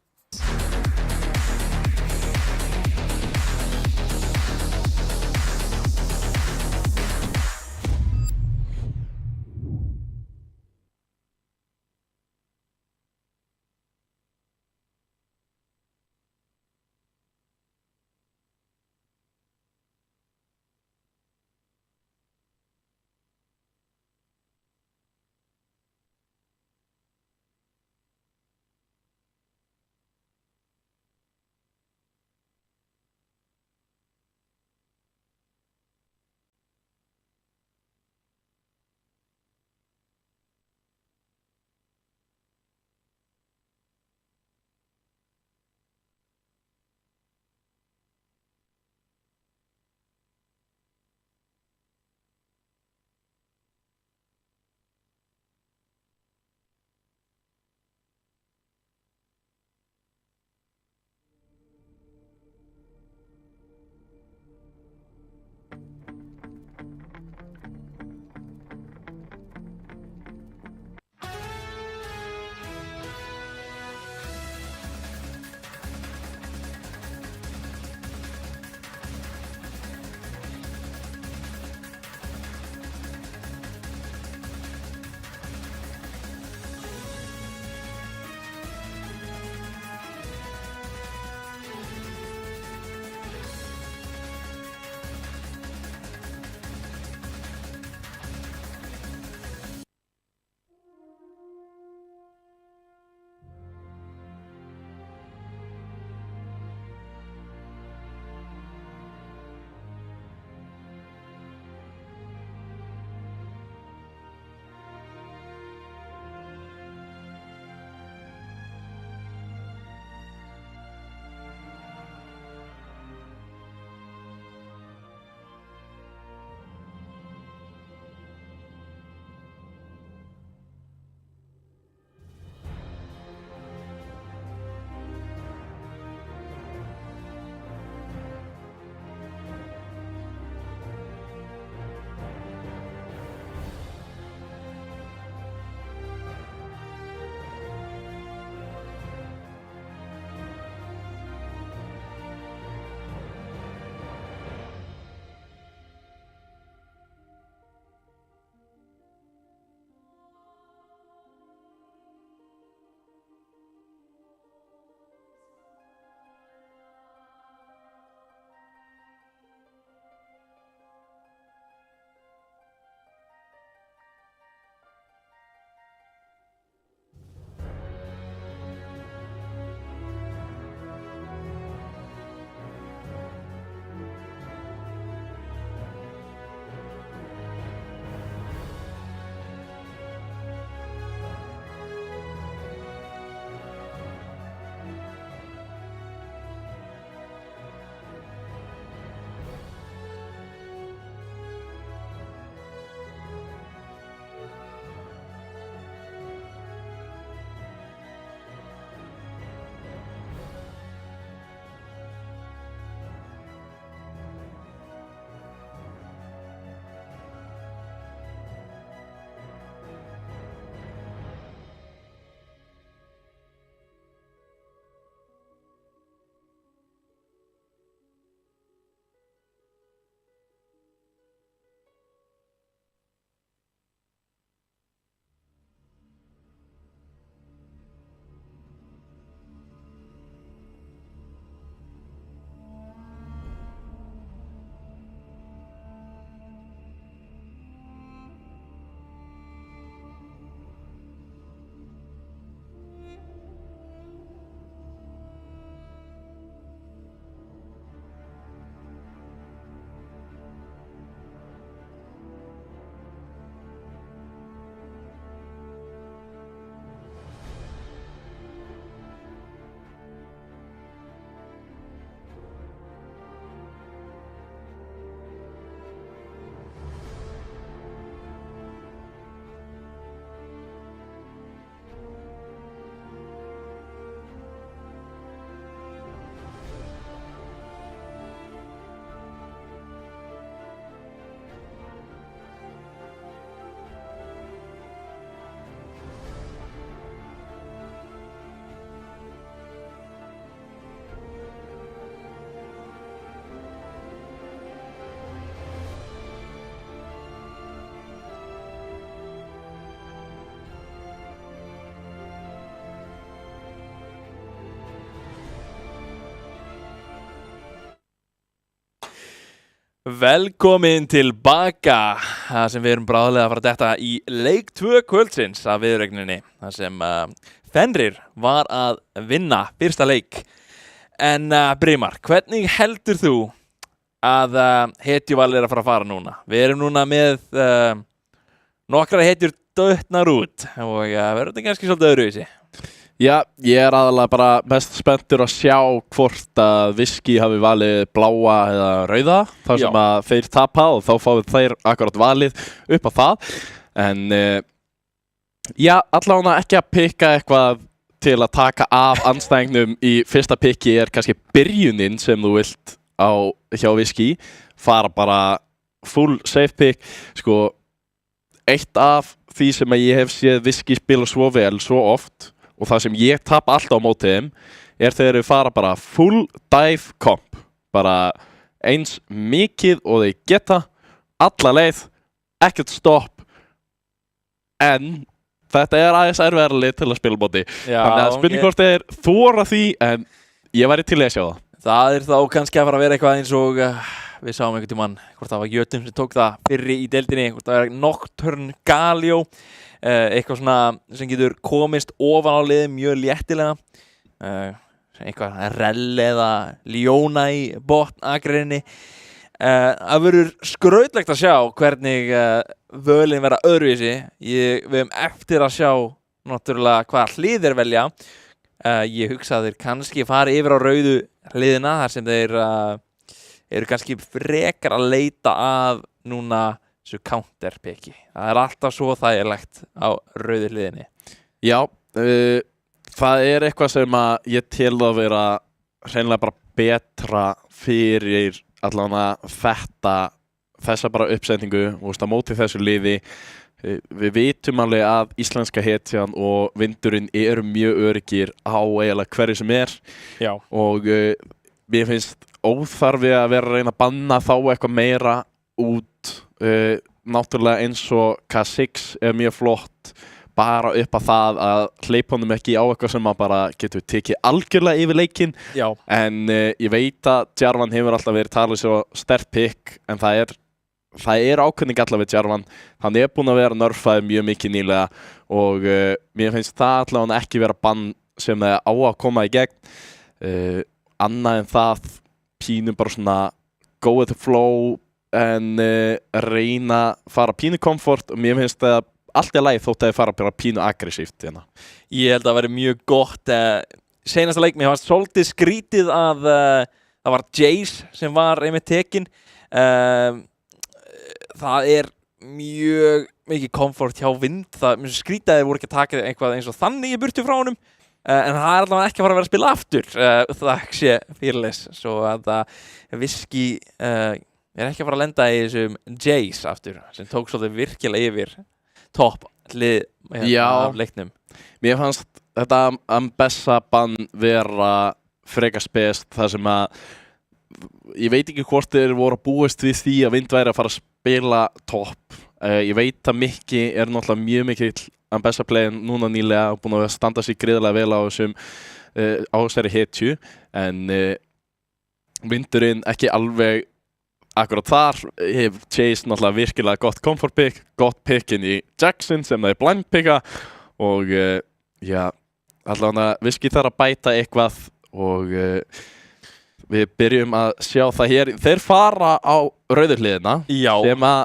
Velkomin tilbaka, það sem við erum bráðlega að fara að detta í leik 2 kvöldsins af viðureigninni, það sem Fenrir var að vinna fyrsta leik. En Brimar, hvernig heldur þú að hetjuval að fara núna? Við erum núna með nokkra hetjur döttnar út og verður þetta kannski svolítið öðruvísi. Já, ég aðalega bara mest spenntur að sjá hvort að Viski hafi valið bláa eða rauða þar sem að þeir tapa og þá fáið þeir akkurat valið upp á það. En já, allavega ekki að pikka eitthvað til að taka af andstæðingnum í fyrsta pikki kannski byrjunin sem þú vilt hjá Viski. Fara bara full safe pick. Sko, eitt af því sem að ég hef séð Viski spila svo vel, svo oft og það sem ég tapa alltaf á móti þeim þegar þau fara bara full dive comp, bara eins mikið og þeir geta alla leið, ekkert stopp, en þetta aðeins erfiðara lið til að spila móti. Þannig að spurning hvort þeir þora því, en ég væri til að sjá það. Það þá kannski að fara að vera eitthvað eins og við sáum einhvern tímann hvort það var Jötum sem tók það fyrri í deildinni, hvort það Nocturne Galio, eitthvað svona sem getur komist ofan á liðið mjög léttilega, eitthvað Rell eða Leona í botnagrinni. Það verður skrautlegt að sjá hvernig völin verða öðruvísi. Við höfum eftir að sjá náttúrulega hvaða hlið þeir velja. Ég hugsa að þeir kannski fari yfir á rauðu hliðina þar sem þeir eru kannski frekar að leita að núna þessu counterpicki. Það alltaf svo þægilegt á rauðu hliðinni. Já, það eitthvað sem að ég tel að vera hreinlega bara betra fyrir allavega þessa bara uppsetningu og á móti þessu liði. Við vitum alveg að íslenska hetjan og vindurinn eru mjög öryggir á eiginlega hverju sem Já. Og mér finnst óþarfi að vera að reyna að banna þá eitthvað meira út. Náttúrulega eins og K6 mjög flott, bara upp að það að hleypa honum ekki á eitthvað sem að bara getur tekið algjörlega yfir leikinn. Já. En ég veit að Jarvan hefur alltaf verið talið svo sterkt pick, en það ákveðning allavega við Jarvan. Hann búinn að vera nerfaður mjög mikið nýlega og mér finnst það allavega ekki vera bann sem það á að koma í gegn. Annað en það pínu bara svona go with the flow, en reyna að fara pínu komfort og mér finnst það allt í lagi þótt að þið fara bara pínu aggressíft hérna. Ég held að það væri mjög gott. Seinasta leik, mér fannst svolítið skrítið að það var Jace sem var einmitt tekinn. Það mjög mikið komfort hjá Vind. Mér finnst skrítið að þeir voru ekki að taka eitthvað eins og þannig í burtu frá honum. En það allavega ekki að fara að vera að spila aftur. Það sé fyrirleis. Svo að Viski ekki að fara að lenda í þessum Jace aftur, sem tók svolítið virkilega yfir topp hlið af leiknum. Mér fannst þetta Ambessa bann vera frekar spest, þar sem að ég veit ekki hvort þeir voru að búast við því að Vind væri að fara að spila topp. Ég veit að Mikki náttúrulega mjög mikill Ambessa playin núna nýlega og búin að standa sig gríðarlega vel á þessari hetju, en Vindurinn ekki alveg akkurat þar. Chase náttúrulega virkilega gott comfort pick, gott pick inn í Jackson sem það blind picka og já, allavega Viski þarf að bæta eitthvað og við byrjum að sjá það hér. Þeir fara á rauðu hliðina sem að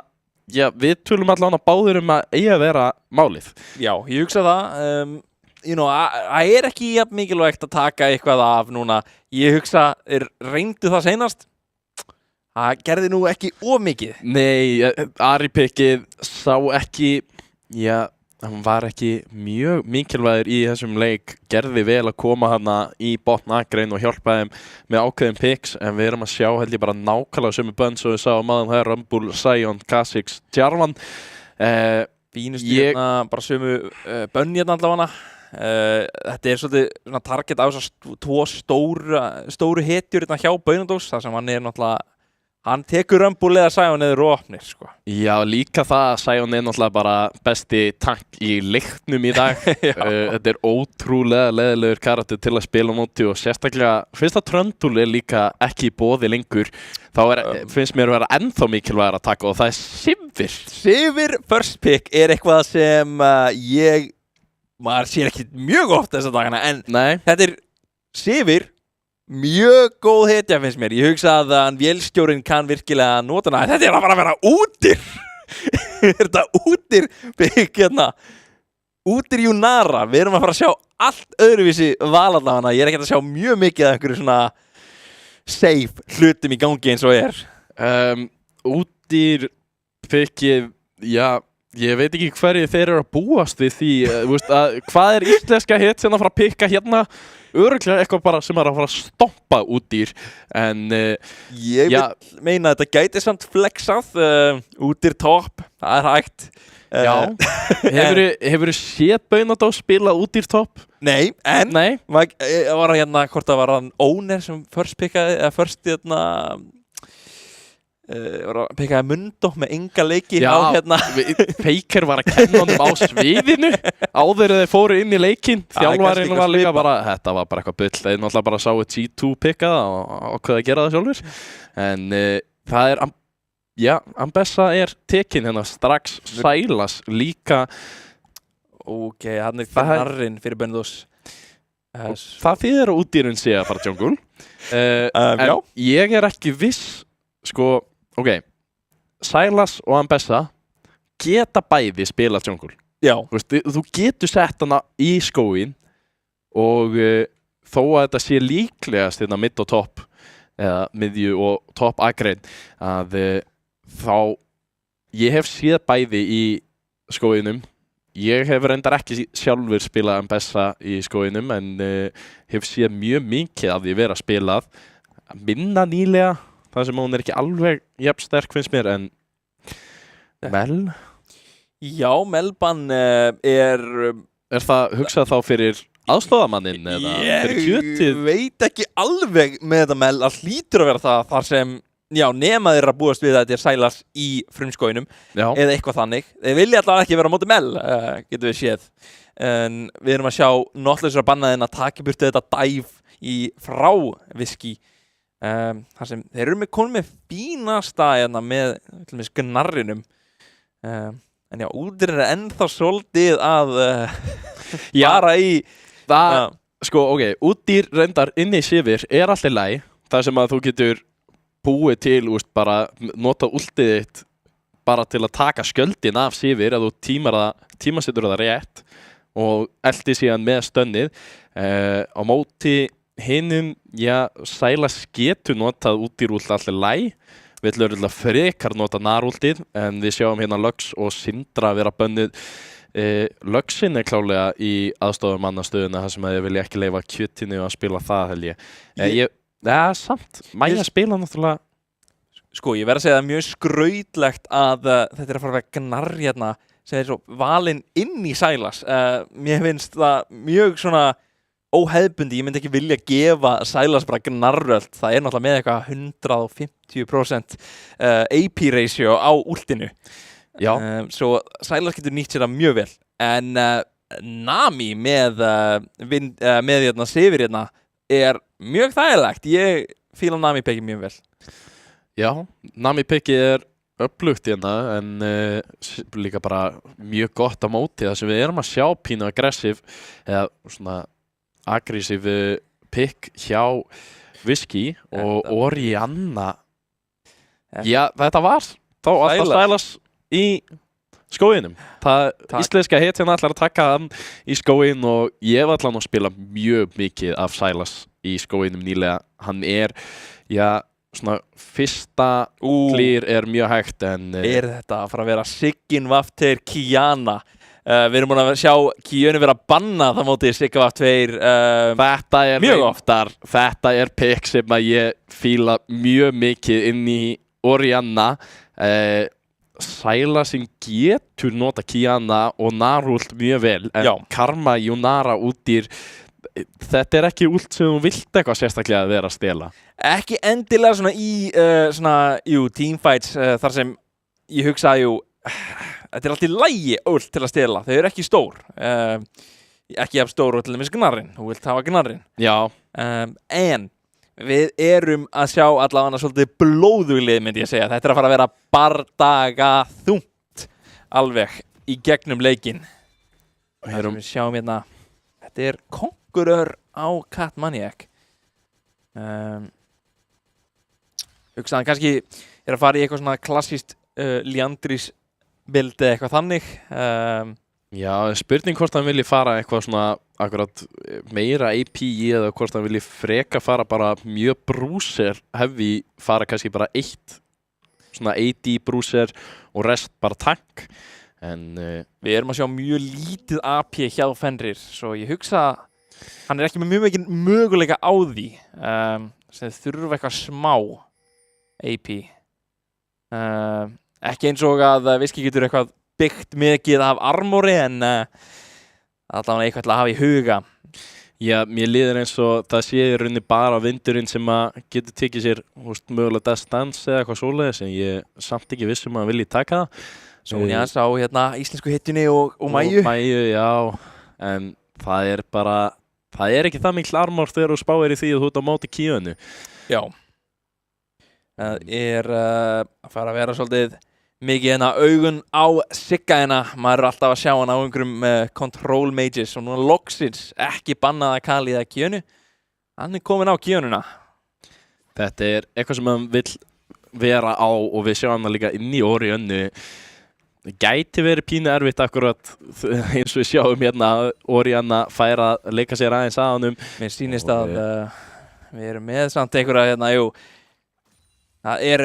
við tölum allavega báðir að eigi að vera málið. Já, ég hugsa það. Það ekki jafn mikilvægt að taka eitthvað af núna. Ég hugsa, reyndu það seinast. Það gerði nú ekki of mikið. Nei, Ari pickið sá ekki, hann var ekki mjög mikilvægur í þessum leik. Gerði vel að koma hana í botnagrein og hjálpa þeim með ákveðin picks, en við erum að sjá held ég bara nákvæmlega sömu bönn svo við sáum að það Rumble, Sion, K6, Jarvan. Fínustu bara sömu bönn hérna allavega. Þetta svolítið target á þessar tvo stóru hetjur hérna hjá Baunandós, þar sem hann náttúrulega Hann tekur Rumble eða Sion eða opnir, sko. Já, líka það að Sion náttúrulega bara besti tank í leiknum í dag. Þetta ótrúlega leiðilegur karakter til að spila móti og sérstaklega fyrst að Trundle líka ekki í boði lengur. Þá finnst mér að vera ennþá mikilvægur að taka og það Sivir. Sivir first pick eitthvað sem maður sér ekki mjög oft þessa dagana, en þetta Sivir mjög góð hetja finnst mér. Ég hugsa að hann vélstjórinn kann virkilega nota hana. Þetta að fara að vera útir. Þetta útir bygg hérna. Útir Junara. Við erum að fara að sjá allt öðruvísi val allavega. Ég ekki að sjá mjög mikið af einhverju svona safe hlutum í gangi eins og Útir byggið, já, ég veit ekki hverju þeir eru að búast við því, hvað íslenska hetjan að fara að pikka hérna? Örugglega eitthvað bara sem að fara að stoppa Útir, en ég vil meina að þetta gæti samt flexað, Útir topp, það hægt. Já, hefurðu séð Baunadó spila Útir topp? Nei, en var hérna, hvort það var hann Owner sem first pikkaði, eða first hérna var að pikkaði Mundo með enga leiki á hérna. Faker var að kenna honum á sviðinu áður þeir fóru inn í leikinn. Þjálfarinn var líka bara, þetta var bara eitthvað bull. Þeir náttúrulega bara sáu G2 pikkaða og hvað að gera það sjálfur. En það Ambessa tekin hérna strax. Silas líka. Ok, hann knarrinn fyrir Benedós. Það þýðir að Útdýrun sé að fara jungle. En ég ekki viss, sko, ok, Silas og Ambessa geta bæði spila jungle. Já. Þú getur sett hana í skóin og þó að þetta sé líklegast hérna mid og topp eða miðju og topp agrein að þá ég hef séð bæði í skóinum. Ég hef reyndar ekki sjálfur spilað Ambessa í skóinum en hef séð mjög mikið af því vera spilað. Minna nýlega það sem hún ekki alveg jafn sterk finnst mér, en Mel? Já, Melban það hugsað þá fyrir aðstoðamanninn eða fyrir kjötið? Ég veit ekki alveg með þetta Mel, að hlýtur að vera það þar sem, nema þeir að búast við að þetta Silas í frumskóinum eða eitthvað þannig. Þeir vilja allavega ekki vera á móti Mel, getum við séð. En við erum að sjá Nautilus bannaðinn að taka burtu þetta dive frá Whisky. Þar sem þeir eru konum með fínasta með gnarrinum, en Útdýrun ennþá svolítið að fara í það, sko, ok, Útdýr reyndar inni í Sivir alltaf læg, þar sem að þú getur búið til, bara nota ultið þitt bara til að taka skjöldin af Sivir að þú tímasetur það rétt og eldi síðan með stönnið á móti hinum, Silas getur notað Útdýrúlt allir læg. Við ætlum frekar nota narúltið, en við sjáum hérna Lux og Sindra vera bönnið. Luxin klálega í aðstofamannastöðuna, þar sem ég vilja ekki leyfa kjötinu að spila það, held ég. Samt. Maja spila náttúrulega. Sko, ég verð að segja það mjög skrautlegt að þetta að fara að vera gnarr hérna, sem svo valinn inn í Silas. Mér finnst það mjög svona óhefbundi, ég myndi ekki vilja gefa Silas bara gnarröld. Það náttúrulega með eitthvað 150% AP ratio á últinu. Svo Silas getur nýtt sér það mjög vel. En Nami með Sivir hérna mjög þægilegt. Ég fíla Nami pickið mjög vel. Já, Nami pickið upplugt hérna, en líka bara mjög gott á móti. Það sem við erum að sjá pínu aggressiv eða svona aggressiv pick hjá Whisky og Orianna. Þetta var þá alltaf Silas í skóinum. Íslenska hetjan ætlar að taka hann í skóin og ég var allan að spila mjög mikið af Silas í skóinum nýlega. Hann svona fyrsta clear mjög hægt, en þetta að fara að vera Sigyn Vafter Kiana? Við erum búin að sjá Kianu vera að banna það móti Sigga Vaff 2 þetta mjög oftar. Þetta pick sem að ég fíla mjög mikið inn í Orianna. Silasinn getur nota Kiana og Narult mjög vel, en Karma, Junara, Útdýr þetta ekki ult sem þú vilt eitthvað sérstaklega að vera að stela. Ekki endilega svona í teamfights þar sem ég hugsa þetta er alltaf lægi ult til að stela. Þau eru ekki stór. Ekki jafn stór og til dæmis gnarrinn. Þú vilt hafa gnarrinn. Já. En við erum að sjá allavega svolítið blóðuglið, myndi ég segja. Þetta er að fara að vera bardaga þungt alveg í gegnum leikinn. Við sjáum hérna, þetta er Conqueror á Cat Maniac. Hugsaðan kannski er að fara í eitthvað svona klassískt Liandris build eða eitthvað þannig. Já, spurning hvort hann vilji fara eitthvað svona akkurat meira AP eða hvort hann vilji freka fara bara mjög brúser heavy, fara kannski bara eitt svona AD brúser og rest bara tank. En við erum að sjá mjög lítið AP hjá Fenrir, svo ég hugsa hann er ekki með mjög mikið möguleika á því sem þurfa eitthvað smá AP. Ekki eins og að Viski getur eitthvað byggt mikið af armori en allavega eitthvað til að hafa í huga. Já, mér líður eins og það sé í rauninni bara vindurinn sem að getur tekið sér mögulega Death Dance eða eitthvað svoleiðis en ég samt ekki viss að vilji taka það. Sonjas á hérna íslensku hittunni og Mæju. Mæju, já, en það er bara, það er ekki það mikil armor þegar þú spáir í því að þú ert á móti Kíönu. Já, það er að fara að vera svolítið mikið hérna augun á Sigga hérna, maður er alltaf að sjá hann á einhverjum control mages og núna loksins ekki bannað að Kali eða Kíönu, hann er komin á Kíönuna. Þetta er eitthvað sem hann vill vera á og við sjáum hann líka inn í Oriönnu. Gæti verið pínu erfitt akkurat eins og við sjáum hérna Orianna fær að leika sér aðeins að honum. Mér sýnist að við erum með samt einhverja hérna, það er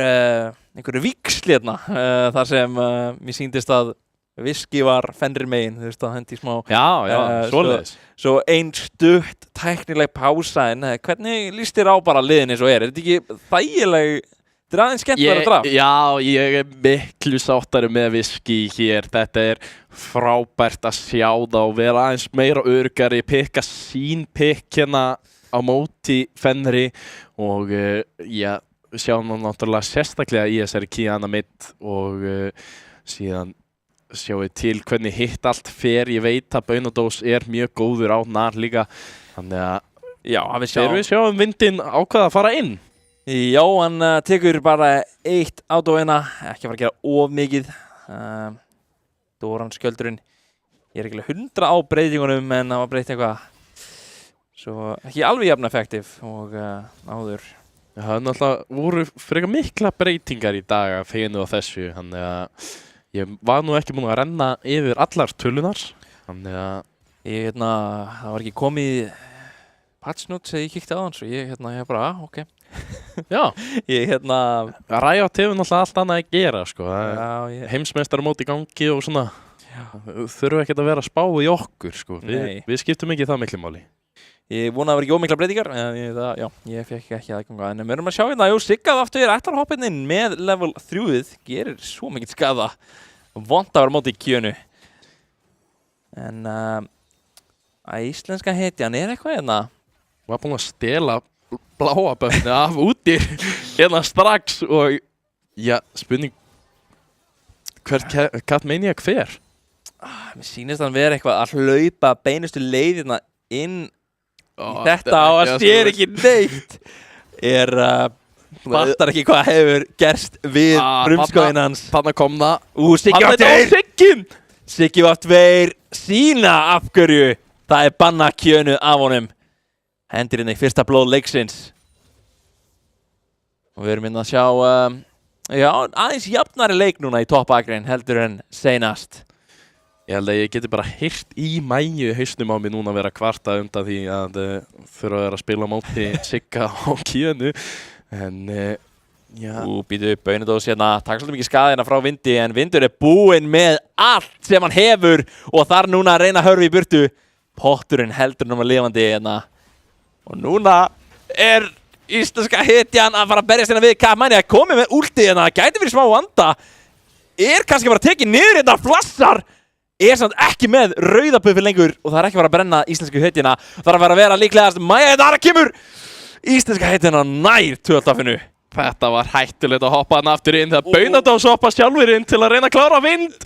einhverju víxl hérna þar sem mér sýndist að Viski var Fenrir megin, þú veist að hendi smá. Já, svoleiðis. Svo ein stutt tæknileg pása en hvernig líst þér á bara liðin eins og er? Er þetta ekki þægileg? Þetta er aðeins skemmtilega að draft. Já, ég er miklu sáttari með Viski hér. Þetta er frábært að sjá það og vera aðeins meira öruggari, pikka sín pikk hérna á móti Fenri og já, sjáum við náttúrulega sérstaklega í þessari Kiana mitt og síðan sjáum við til hvernig hitt allt fer. Ég veit að Baunadós er mjög góður á nar líka. Þannig að já, við sjáum vindinn ákveða að fara inn. Já, hann tekur bara eitt átóina, ekki að fara að gera of mikið. Doran skjöldurinn, ég er ekki 100 á breytingunum en það var breytt eitthvað. Svo ekki alveg jafn effektiv og áður. Það er náttúrulega voru frekar mikla breytingar í dag að feginu á þessu. Þannig að ég var nú ekki búinn að renna yfir allar tölunar. Þannig að það var ekki komið patch notes þegar ég kíkti á hann, svo ég bara, ok. Já, Riot hefur náttúrulega allt annað að gera, sko. Heimsmeistaramót í gangi og svona. Þurfa ekkert að vera að spá í okkur, sko. Við skiptum ekki það miklu máli. Ég vona að það var ekki ómikla breytingar, ég fekk ekki aðganga. En við erum að sjá hérna, Siggað aftur ættarhoppinn með level 3 gerir svo mikið skaða. Vont að vera móti í Kíönu. En íslenska hetjan er eitthvað hérna. Var búinn að stela bláa böfni af úti hérna strax og já, spurning Cat Maniac hver? Mér sýnist hann vera eitthvað að hlaupa beinustu leiðina inn í þetta og að sér ekki neitt fattar ekki hvað hefur gerst við frumskóðin hans. Þarna kom það. Siggi var tveir sína af hverju það er banna Kíönu af honum. Hendir inn í fyrsta blóð leiksins. Og við erum inn að sjá aðeins jafnari leik núna í toppakrein heldur en seinast. Ég held að ég geti bara heyrt í Mæju hausnum á mig núna að vera kvarta undan því að þurfa að vera að spila á móti Sigga á Kíönu. En já. Býtu upp Baunadós hérna, takk svolítið mikið skaðina frá Vindi en Vindur er búinn með allt sem hann hefur og þar núna að reyna að hörfa í burtu. Potturinn heldur núna lifandi hérna. Og núna er íslenska hetjan að fara að berjast hérna við Cat Maniac, komið með últi hérna, gæti fyrir smá vanda. Kannski bara tekið niður hérna, flassar. er samt ekki með rauðapuffi lengur og það er ekki að fara að brenna íslensku heitina. Það er að fara að vera líklegast Maja þar kemur íslenska heitina nær tvöldafinu. Þetta var hættulegt að hoppa hann aftur inn þegar Baunadós hoppa sjálfur inn til að reyna að klára vind.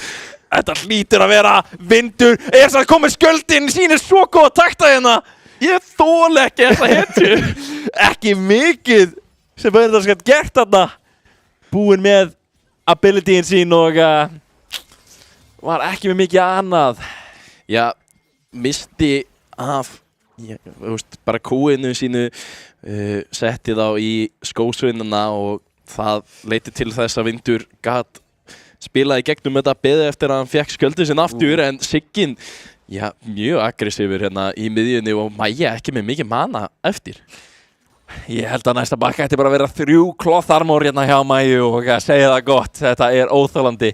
Þetta hlýtur að vera vindur. Er samt komið skjöldin, sýnir svo góða takta hérna. Ég þoli ekki þessa hetju. Ekki mikið sem Baunadós gætt gert þarna. Búinn með abilityin sín og var ekki með mikið annað. Já, misti af bara kúinu sínu, setti þá í skósvinnuna og það leiti til þess að vindur gat spilaði gegnum þetta beðið eftir að hann fekk skjöldin sinn aftur en Siggin, já, mjög aggressífur hérna í miðjunni og Maja ekki með mikið mana eftir. Ég held að næsta bakka ætti bara að vera 3 cloth armor hérna hjá Maju og segja það gott, þetta er óþolandi.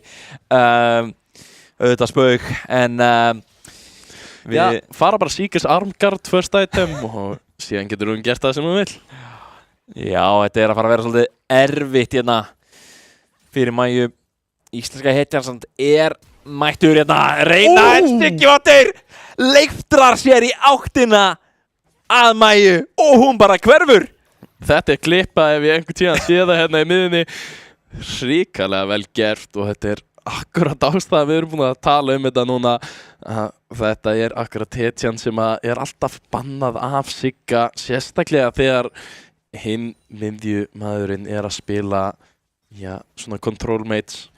Auðvitað spauk, en já, fara bara Seekers Armguard first item og síðan getur hún gert það sem hún vill. Já, þetta er að fara að vera svolítið erfitt hérna fyrir Maju. Íslenska hetjan er mættur hérna, reyna en Siggi leiftrar sér í áttina að Maju og hún bara hverfur. Þetta er klippa ef ég einhvern tíðan sé það hérna í miðunni. Hrikalega vel gert og þetta er akkurat ástæða við erum búin að tala um þetta núna. Þetta er akkurat hetjan sem er alltaf bannað af Sigga, sérstaklega þegar hinn miðjumaðurinn er að spila svona control mates.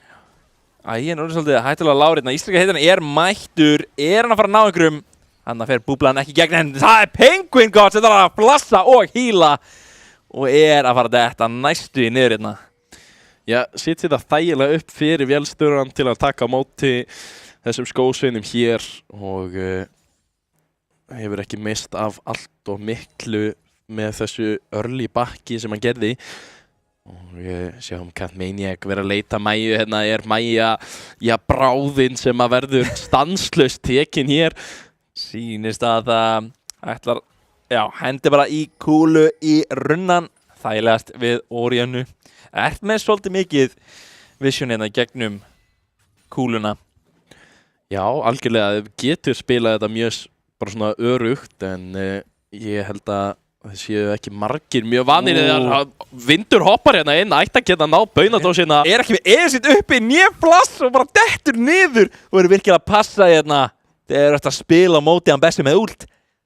Ég er svolítið hættulega lágur. Íslenska hetjan er mættur, er hann að fara að ná einhverjum? Þannig að fer búblan ekki gegn henni. Það er Penguin God sem þarf að blassa og híla og er að fara þetta næstu í niður hérna. Já, sitt þetta þægilega upp fyrir vélstjóran til að taka á móti þessum skósveinum hér og hefur ekki mist af allt og miklu með þessu early bakki sem hann gerði. Og sjáum Catmaniac vera að leita Maju, hérna er Maja, bráðinn sem að verður stanslaust tekin hér. Sýnist að það ætlar, hendi bara í kúlu í runnan, þægilegast við Orionu. Ert með svolítið mikið vision hérna gegnum kúluna. Já, algjörlega, getur spilað þetta mjög bara svona örugt en ég held að það séu ekki margir mjög vanir þegar vindur hoppar hérna inn, ætti að geta ná Baunadósina. Er ekki með eðsitt uppi nýjaflass og bara dettur niður og eru virkilega að passa hérna. Þegar þú ert að spila á móti hann Bessi með ult.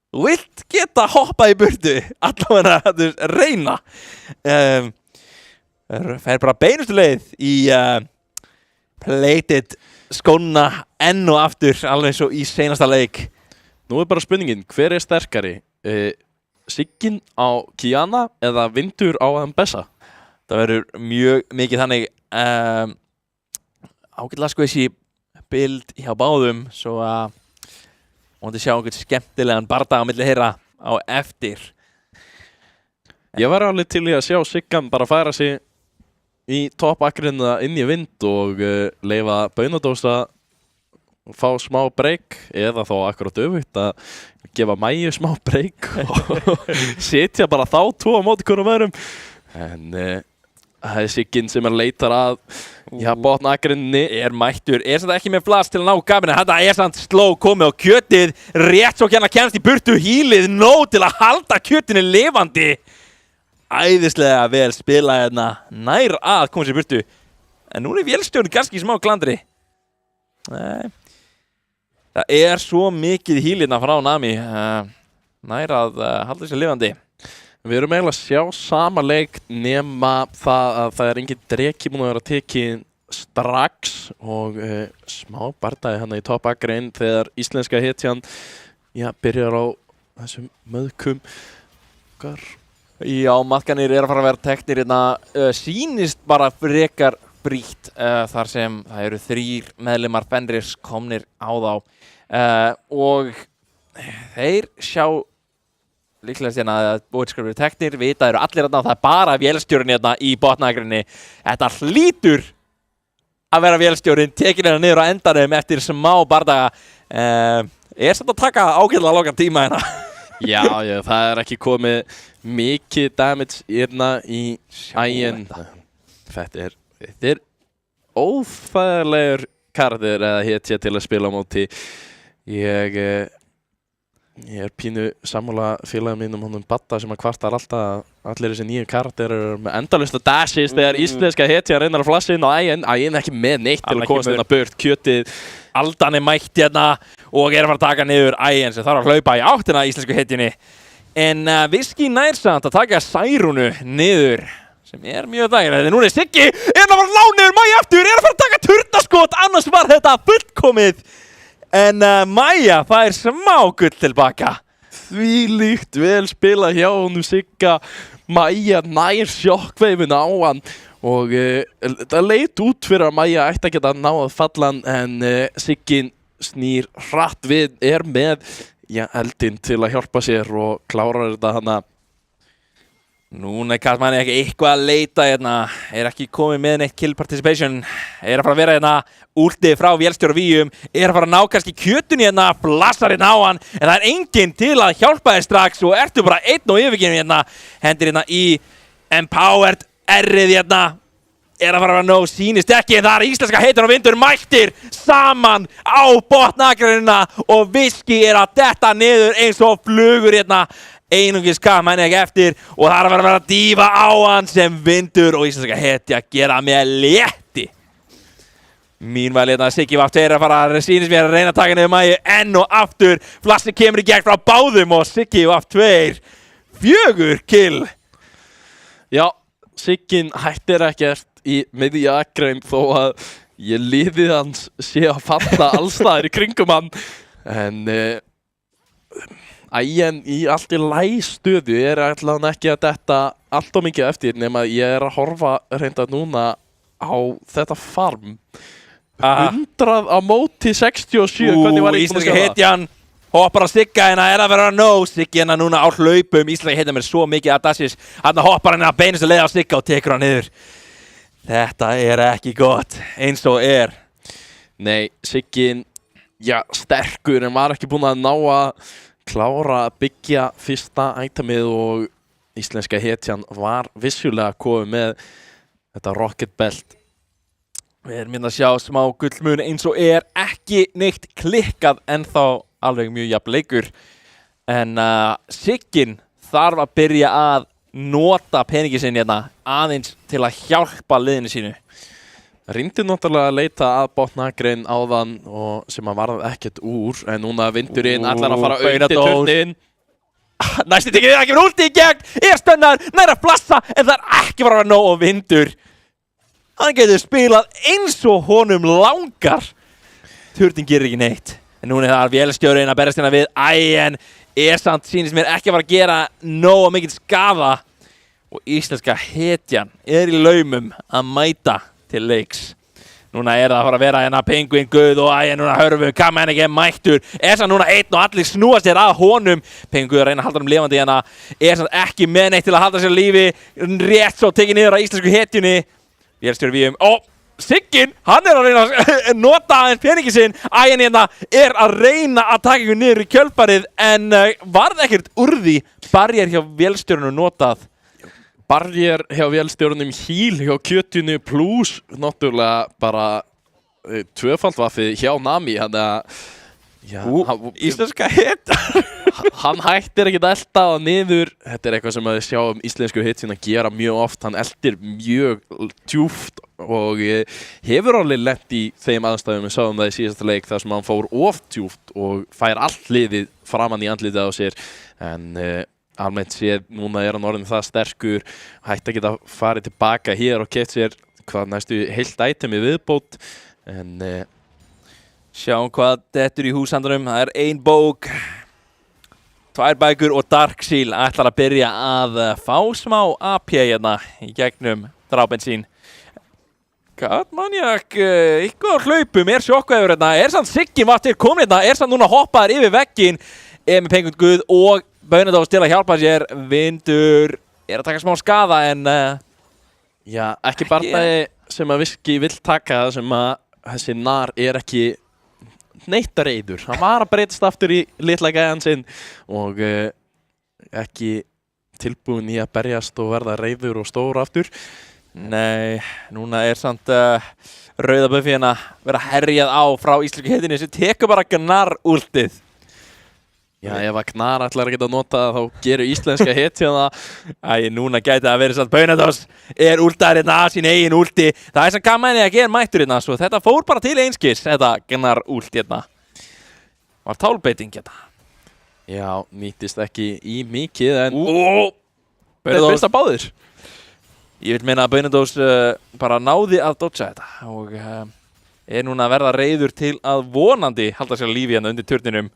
Þú vilt geta hoppað í burtu, allavega reyna. Fer bara beinustu leið í plated skóna enn og aftur, alveg eins og í seinasta leik. Nú er bara spurningin, hver er sterkari? Siggin á Kiana eða vindur á hann Bessa? Það verður mjög mikið þannig ágætlega sko þessi bild hjá báðum svo að vonandi sjá einhvern skemmtilegan bardaga á milli þeirra á eftir. Ég var alveg til í að sjá Siggan bara færa sig í toppakrinna inn í vind og leyfa Baunadós að fá smá break eða þá akkurat öfugt að gefa Maju smá break og setja bara þá 2 á móti hverjum öðrum. En það er Siggin sem leitar að botnakrinni. Er mættur, er samt ekki með flass til að ná gabinu. Þetta er samt sló komið á kjötið. Rétt svo hérna kemst í burtu hýlið nóg til að halda kjötinu lifandi. Æðislega vel spilað hérna. Nær að koma sér í burtu. En nú er vélstjórinn kannski í smá glandri. Nei. Það er svo mikið hýlina frá Nami. Nær að halda sér lifandi. Við erum eiginlega að sjá sama leik nema það er engin dreki búin að vera tekið strax og smá bardagi hérna í toppakrein þegar íslenska hetjan byrjar á þessum möðkum okkar. Já, maðkanir er að fara að vera teknir hérna, sýnist bara frekar brýtt þar sem það eru 3 meðlimar Fenris komnir á þá og þeir sjá líklegast hérna að bóðskapur eru teknir, vita eru allir hérna og það er bara vélstjórinn hérna í botnakrinni. Þetta hlýtur að vera vélstjórinn, tekin hérna niður á endanum eftir smá bardaga. Er samt að taka ágætlega langan tíma hérna. Já, það er ekki komið mikið damage hérna í ægin. Þetta er óþægilegur karakter eða hetja til að spila á móti. Ég er pínu sammála félagum mínum honum Badda sem að kvartar alltaf allir þessi nýju karakterar með endalaust dashes þegar íslenska hetja reynar að flassa inn og Ægin ekki með neitt til að komast inn að burt kjötið. Aldan mætt hérna og að fara að taka niður Ægin sem þarf að hlaupa í áttina íslensku hetjunni. En Viski nær samt að taka Særúnu niður sem mjög þægilegt. Núna Siggi að fara að lána niður Maja aftur, að fara að taka turnaskot, annars var þetta fullkomið. En Maja fær smá gull tilbaka. Þvílíkt vel spilað hjá honum Sigga. Maja nær sjokkveifinu á hann og það leit út fyrir að Maja ætti að geta náð fallan en Siggin snýr hratt við, með eldinn til að hjálpa sér og klárar þetta hana. Núna Kallmann ekki eitthvað að leita hérna, ekki komið með neitt kill participation, að fara að vera hérna últið frá vélstjóra víum, að fara að ná kannski kjötunni hérna, flassar hérna á hann, en það enginn til að hjálpa þér strax og ertu bara einn og yfirgefin hérna, hendir hérna í Empowered R-ið hérna, að fara að vera nóg, sýnist ekki, en það íslenska heitur og vindur mættir saman á botnagrænina og Viski að detta niður eins og flugur hérna. Einungis Kallmann ekki eftir og það að vera að dýfa á hann sem vindur og íslenska hetja gera með létti. Mínvæli hérna Siggi var aftur að fara að sýnist mér að reyna að taka niður Maju enn og aftur. Flassi kemur í gegn frá báðum og Siggi var aftur 4 kill. Já, Siggin hættir ekkert í miðja akrein þó að liðið hans sé að falla allstaðar í kringum hann. En Ægin í allt í læg stöðu allan ekki að detta allt of mikið eftir nema ég að horfa reynda núna á þetta farm 100 á móti 67 hvernig var ég búinn að íslenska hetjan hoppar að Sigga hérna að vera nóg Siggi hérna núna á hlaupum íslenska hetjan með svo mikið að dashes hann hoppar hérna að beinustu leið á Sigga og tekur hann niður. Þetta ekki gott eins og Nei, Siggin sterkur en var ekki búinn að ná að klára að byggja fyrsta itemið og íslenska hetjan var vissulega komið með þetta Rocket Belt. Við erum að sjá smá gullmun eins og ekki neitt klikkað ennþá alveg mjög jafn leikur. En Siggin þarf að byrja að nota peningin sinn hérna aðeins til að hjálpa liðinu sínu. Reyndi náttúrulega að leita að botnagrein áðan og sem að varð ekkert úr en núna vindurinn allar að fara undir turnin. Næsti tekið ekki verið últi í gegn, stönnar, nær að flassa en það ekki var að vera nóg og vindur. Hann getur spilað eins og honum langar. Turnin gerir ekki neitt. En núna það vélstjórinn að berjast hérna við Ægin samt sýnist mér ekki að fara að gera nóg og mikið skaða. Og íslenska hetjan í laumum að mæta til leiks. Núna það að fara að vera hérna Penguin Guð og Ægin núna hörfum Kallmann ekki mættur. Samt núna einn og allir snúa sér að honum. Penguin Guð að reyna að halda hann lifandi hérna. Samt ekki með neitt til að halda sér lífi. Rétt svo tekið niður á íslensku hetjunni. Vélstjóri víum. Siggin, hann að reyna að nota aðeins peningin sinn. Ægin hérna að reyna að taka ykkur niður í kjölfarið en varð ekkert úr því. Barrier hjá vélstjórinu notað. Barrier hjá vélstjórnum, heal hjá kjötinu plus náttúrulega bara tvöfaldvaffið hjá Nami íslenska hetja hann hættir ekkert að elta og niður. Þetta eitthvað sem að við sjáum íslensku hetjuna gera mjög oft. Hann eltir mjög djúpt og hefur alveg lent í þeim aðstæðum við sáum það í síðasta leik þar sem hann fór of djúpt og fær allt liðið framan í andlitið á sér en almennt séð, núna hann orðinn það sterkur, hætti að geta farið tilbaka hér og keypt sér hvað næstu heilt itemi viðbót en sjáum hvað dettur í húshandanum. Það 1 bók, 2 bækur og Dark Seal ætlar að byrja að fá smá AP hérna í gegnum drápin sín. Gatmanjak, eitthvað á hlaupum, sjokkvæður hérna, samt Siggi vatnir komin hérna, samt núna hoppaður yfir vegginn, með Penguin Guð og Bönadóf til að hjálpa sér. Vindur að taka smá skada en ekki barndagi sem að Viski vill taka sem að þessi nar ekki neitt reiður. Hann var að breytast aftur í litla gæjan sinn og ekki tilbúin í að berjast og verða reiður og stór aftur Nei, núna samt Rauða Buffy hérna vera herjað á frá íslensku heitinni sem tekur bara Gnar últið. Já, ef að Gnar ætlar að geta að nota það, þá gerur íslenska hetjan það. Núna gæti það að vera samt Baunados últaður hérna að sín eigin últi. Það sem gaman að gera mættur hérna, svo þetta fór bara til einskis, þetta Gnar últi hérna. Var tálbeiting hérna. Já, nýttist ekki í mikið, en Baunados besta báðir. Ég vil meina að Baunados bara náði að dodja þetta og núna að verða reiður til að vonandi halda sér lífi hérna undir turninum.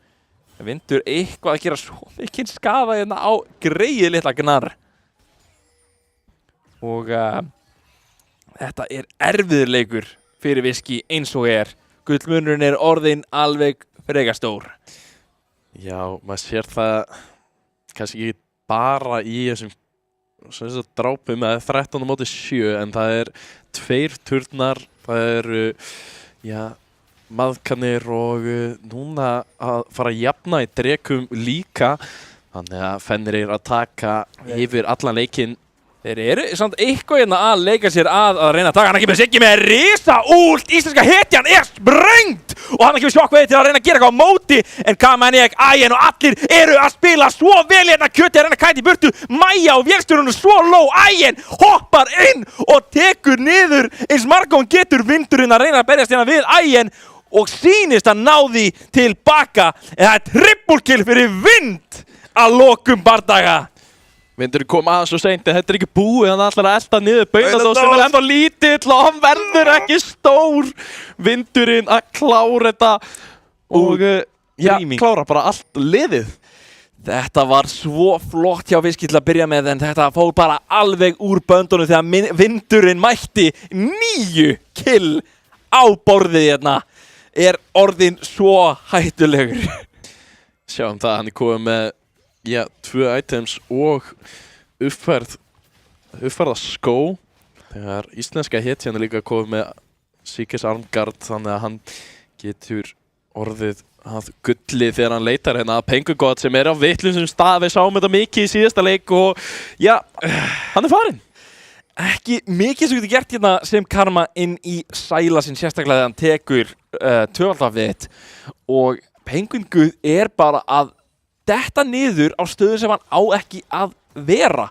Vindur eitthvað að gera svo mikinn skaða hérna á greið litla Gnar. Og þetta erfiður leikur fyrir Viski eins og Gullmunurinn orðinn alveg frekastór. Já, maður sér það kannski ekki bara í þessum drápum með 13/7, en það 2 turnar, það maðkanir og núna að fara að jafna í drekum líka, þannig að Fenrir að taka yfir allan leikinn. Þeir samt eitthvað hérna að leika sér að reyna að taka. Hann kemur Siggi með risa últ, íslenska hetjan sprengt og hann kemur Shockwave til að reyna að gera eitthvað á móti, en Kamaniek, Ægin og allir að spila svo vel hérna. Kjöti að reyna að kæta í burtu, Maja og vélstjórunum svo low, Ægin hoppar inn og tekur niður eins marga hún getur. Vindurinn að reyna að berjast hérna við Ægin og sýnist að ná því tilbaka, en það triple kill fyrir Vind að lokum bardaga. Vindurinn kom aðeins svo seint, en þetta ekki búið, hann ætlar að elta niður Baunados sem ennþá lítill og hann verður ekki stór. Vindurinn að klára þetta og klára bara allt liðið. Þetta var svo flott hjá Viski til að byrja með, en þetta fór bara alveg úr böndunum þegar Vindurinn mætti 9 kill á borðið hérna. Orðinn svo hættulegur. Sjáum það, hann komið með 2 items og uppfærða skó. Þegar íslenska hetjan líka komið með Seekers Armguard, þannig að hann getur orðið að gulli þegar hann leitar hérna að Penguin sem á vitlausum stað. Við sáum þetta mikið í síðasta leik og hann farinn. Ekki mikið sem getur gert hérna sem Karma inn í sæla sinn, sérstaklega þegar hann tekur tvöfaldafið og Penguin Guð bara að detta niður á stöðu sem hann á ekki að vera.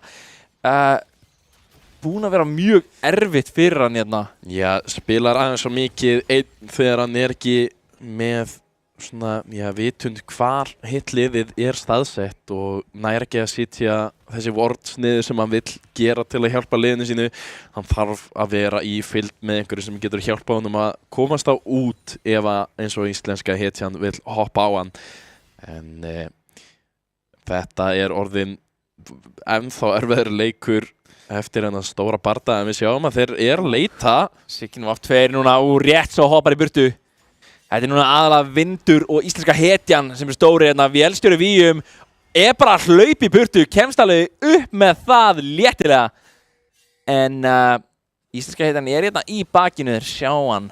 Búin að vera mjög erfitt fyrir hann hérna. Já, spilar aðeins svo mikið einn þegar hann ekki með svona, vitund hvar hitt liðið staðsett og nær ekki að sitja þessi wards niður sem hann vill gera til að hjálpa liðinu sínu. Hann þarf að vera í fylgd með einhverju sem getur hjálpa honum að komast á út ef eins og íslenska hetjan vill hoppa á hann. En þetta orðinn ennþá erfiður leikur eftir hennar stóra barda, en við sjáum að þeir að leita. Siggi af 2 núna og rétt svo hoppar í burtu. Þetta núna aðalega Vindur og íslenska hetjan sem stóri hérna. Vélstjóri Víum bara að hlaupa í burtu, kemst alveg upp með það léttilega. En íslenska hetjan hérna í bakinu, þeir sjá hann.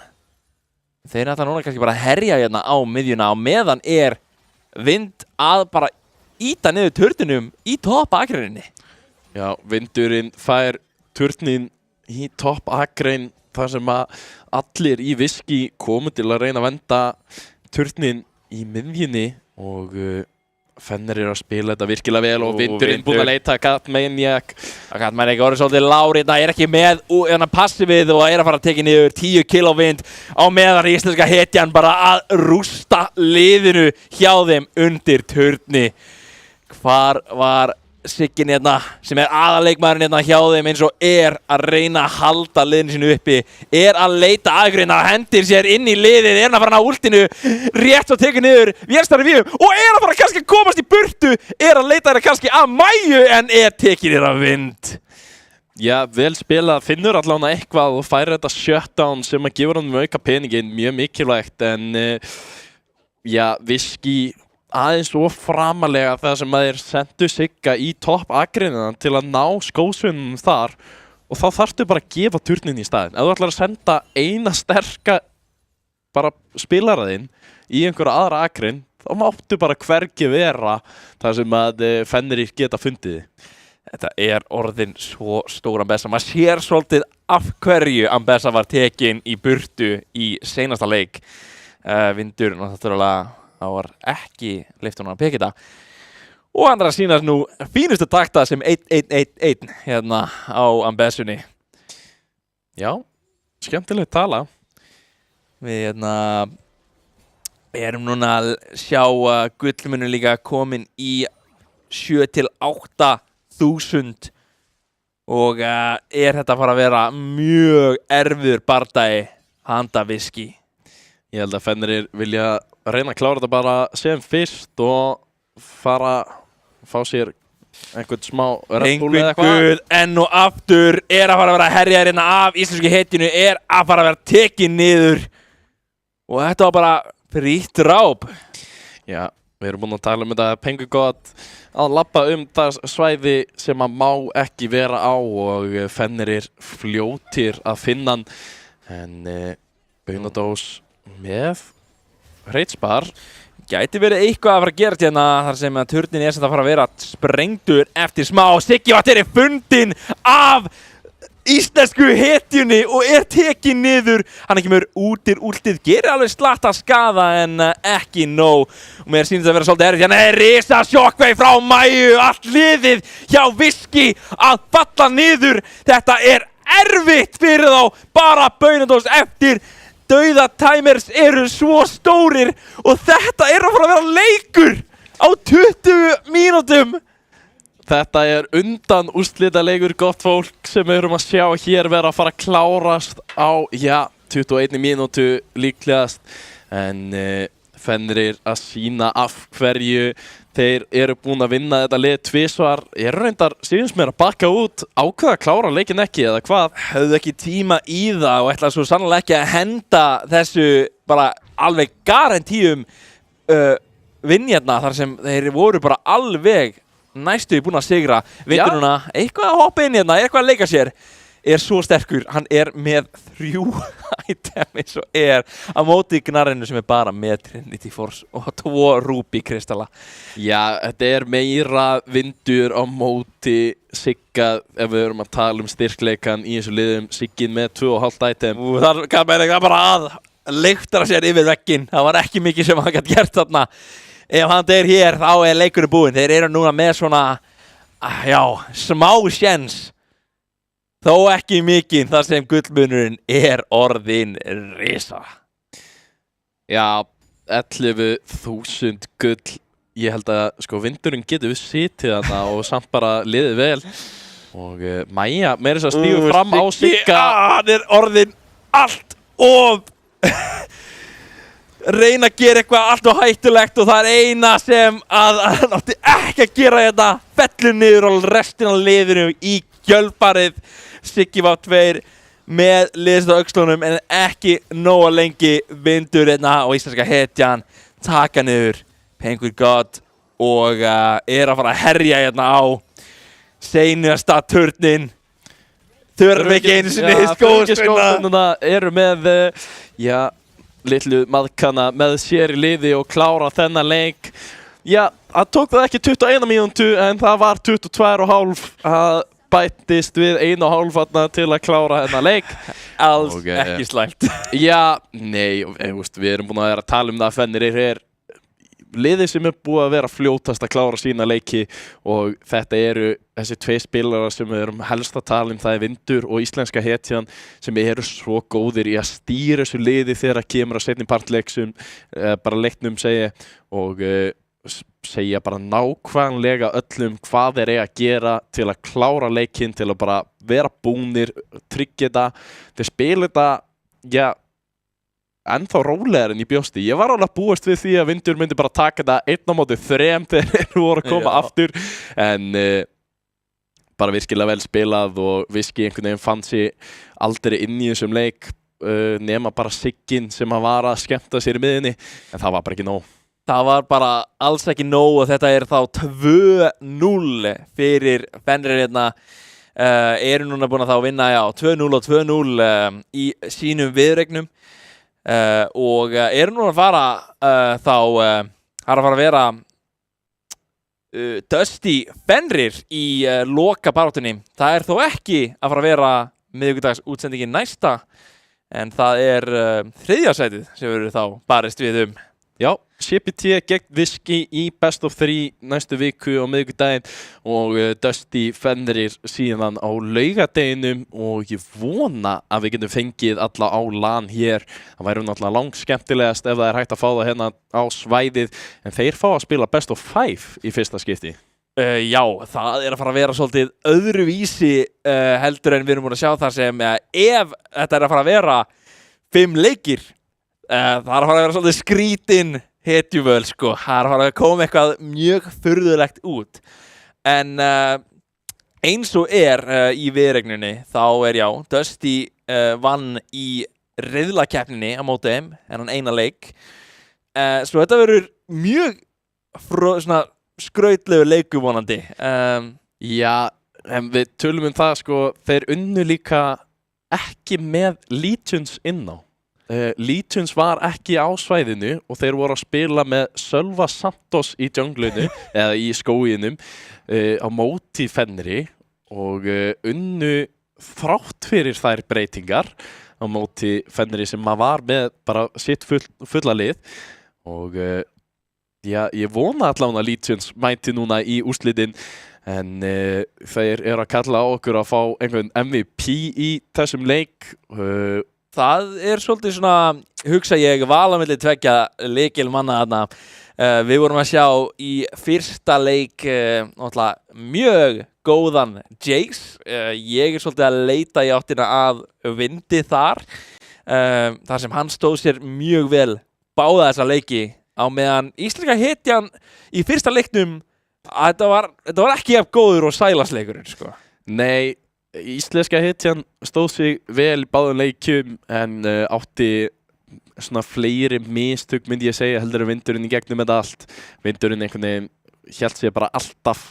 Þeir ætla núna kannski bara að herja hérna á miðjuna og meðan Vind að bara íta niður turninum í topp akreininni. Já, Vindurinn fær turnin í topp akrein þar sem að allir í Viski komu til að reyna að venda turnin í miðjunni og Fenrir að spila þetta virkilega vel og Vindurinn búinn að leita Kamaniek. Kamaniek orðið svolítið lári, það ekki með passivið og að fara að tekja niður 10 kill á Vind á meðan íslenska hetjan bara að rústa liðinu hjá þeim undir turni. Hvar var Siggin hérna, sem aðaleikmaðurinn hérna hjá þeim eins og að reyna að halda liðinu sínu uppi, að leita aðgreina, hendir sér inn í liðið, hann að fara á últinu, rétt og tekur niður, Vélstjóri Víum og að fara kannski að komast í burtu, að leita þeirra kannski að Mæju en tekið þeirra Vind. Já, vel spilað, finnur allavega eitthvað og færir þetta shutdown sem að gefa honum auka peningin, mjög mikilvægt, en Viski aðeins svo framalega það sem að þeir sendu Sigga í topp akreinan til að ná skósvinnum þar og þá þarftu bara að gefa turnin í staðinn. Ef þú ætlar að senda eina sterka bara spilaraðinn í einhverja aðra akrein, þá máttu bara hvergi vera þar sem að Fenrir geta fundið. Þetta orðin svo stór Ambessa. Maður sér svolítið af hverju Ambessa var tekin í burtu í seinasta leik. Vindur, náttúrulega, það var ekki leyft honum að peka þetta. Og hann að sýnast nú fínustu takta sem 1-1-1-1 hérna á Ambessunni. Já, skemmtileg tala. Við erum núna að sjá gullmunum líka komin í 7-8.000 og þetta að fara að vera mjög erfiður bardagi handa viski. Ég held að Fenrir vilja reyna að klára þetta bara sem fyrst og fara að fá sér einhvern smá Red Bull eða eitthvað. Guð enn og aftur að fara að vera herjaðirinn af íslensku hetjunu, að fara að vera tekin niður og þetta var bara frítt ráp. Já, við erum búin að tala þetta Penguin að labba það svæði sem að má ekki vera á og Fenrir fljótir að finna hann en Baunadós með hreitspar. Gæti verið eitthvað að fara að gera hérna þar sem að turnin sem það fara að vera sprengdur eftir smá. Siggi var fundinn af íslensku hetjunni og tekin niður. Hann kemur útir últið, gerir alveg slatta skaða en ekki nóg. Og mér sýnir þetta að vera svolítið erfitt. Hérna risa sjokkveið frá Mæju, allt liðið hjá Viski að falla niður. Þetta erfitt fyrir þá, bara Baunadós eftir. Dauðatæmers eru svo stórir og þetta að fara að vera leikur á 20 mínútum. Þetta undan úrslitaleikur, gott fólk, sem við erum að sjá hér vera að fara að klárast á, 21 mínútu líklegast. En Fenrir að sýna af hverju þeir eru búin að vinna þetta lið tvisvar. Reyndar síðans mér að bakka út, ákveða að klára leikinn ekki eða hvað? Höfðu ekki tíma í það og ætlaði svo sannlega ekki að henda þessu bara alveg garantíum vinjarna þar sem þeir voru bara alveg næstu búin að sigra. Vindur núna eitthvað að hoppa inn hérna, eitthvað að leika sér. Svo sterkur, hann með 3 item eins og á móti Gnarrinu sem bara með Trinity Force og 2 Ruby kristalla. Já, þetta meira Vindur á móti Sigga ef við erum að tala styrkleikan í þessu liðum. Siggin með 2,5 item. Það bara að leiktara sér yfir vegginn. Það var ekki mikið sem hann gæti gert þarna. Ef hann hér, þá leikurinn búinn. Þeir eru núna með svona, smá sjens. Þó ekki mikið þar sem gullmunurinn orðin risa. Já, 11.000 gull. Ég held að Vindurinn getur sitið þarna og samt bara liðið vel. Og Mæja meira þess að stígur fram á Sigga. Hann orðin allt of reyna að gera eitthvað allt of hættulegt og það eina sem að hann átti ekki að gera þetta. Fellur niður og restin af liðinu í kjölfarið. Siggi var 2 með liðst á öxlunum en ekki nóga lengi. Vindur og íslenska hetjan taka niður Penguin God og að fara að herja hérna á seinasta turnin. Þurfi ekki einu sinni skóðspunna eru með litlu maðkana með sér í liði og klára þennan leik. Já, það tók það ekki 21 mínútu en það var 22,5 að bættist við 1,5 til að klára þennan leik. Alls ekki slæmt. Já, nei, við erum búin að vera að tala það að Fenrir liðið sem búið að vera fljótast að klára sína leiki og þetta þessi 2 spilarar sem við erum helst að tala það Vindur og íslenska hetjan sem eru svo góðir í að stýra þessu liði þegar kemur að seinni partleiksum, bara leiknum og segja bara nákvæmlega öllum hvað þeir að gera til að klára leikinn, til að bara vera búnir, tryggja þetta. Þeir spila þetta, ennþá rólegar en ég bjósti. Ég var alveg að búast við því að Vindur myndi bara taka þetta 1-3 þegar þeir voru að koma aftur. En bara virkilega vel spilað og Viski einhvern veginn fann sig aldrei inn í þessum leik nema bara Siggin sem var að skemmta sér í miðinni. En það var bara ekki nóg. Það var bara alls ekki nóg og þetta þá 2-0 fyrir Fenrir hérna. Eru núna búin að vinna 2-0 og 2-0 í sínum viðregnum. Og eru núna að fara að vera Dusty Fenrir í lokabaráttunni. Það þó ekki að fara að vera miðvikudags útsendingin næsta, en það þriðja sætið sem verður þá barist við Já, CPT gegn Viski í Best of 3 næstu viku á miðvikudaginn og Dusty Fenrir síðan á laugardeginum og ég vona að við getum fengið alla á LAN hér. Það væri náttúrulega langskemmtilegast ef það hægt að fá það hérna á svæðið, en þeir fá að spila Best of 5 í fyrsta skipti. Já, það að fara að vera svolítið öðruvísi heldur en við erum búin að sjá þar sem ef þetta að fara að vera 5 leikir, það að fara að vera svolítið skrítin hetjuvöl, sko. Það að fara að koma eitthvað mjög furðulegt út. En eins og í viðregninni, þá já, Dusty vann í riðlakeppninni á móti þeim, en hann eina leik. Svo þetta verður mjög svona skrautlegu leiku vonandi. Já, en við tölum það, sko, þeir unnu líka ekki með Legions inn á. Legions var ekki á svæðinu og þeir voru að spila með Sölva Santos í junglinu eða í skóginum á móti Fenri og unnu þrátt fyrir þær breytingar á móti Fenri sem maður var með bara sitt fulla lið og já, ég vona allavega að Legions mæti núna í úrslitin, en þeir að kalla á okkur að fá einhvern MVP í þessum leik. Það svolítið svona, hugsa ég, vala milli tveggja lykilmanna þarna. Við vorum að sjá í fyrsta leik mjög góðan Jace. Ég svolítið að leita í áttina að vindi þar. Þar sem hann stóð sér mjög vel báða þessa leiki á meðan íslenska hetjan í fyrsta leiknum að þetta var ekki jafn góður og sælasleikurinn, sko. Nei, íslenska hetjan stóð sig vel í báðum leikjum en átti svona fleiri mistök, myndi ég segja, heldur en vindurinn í gegnum þetta allt. Vindurinn einhvern veginn hélt sig bara alltaf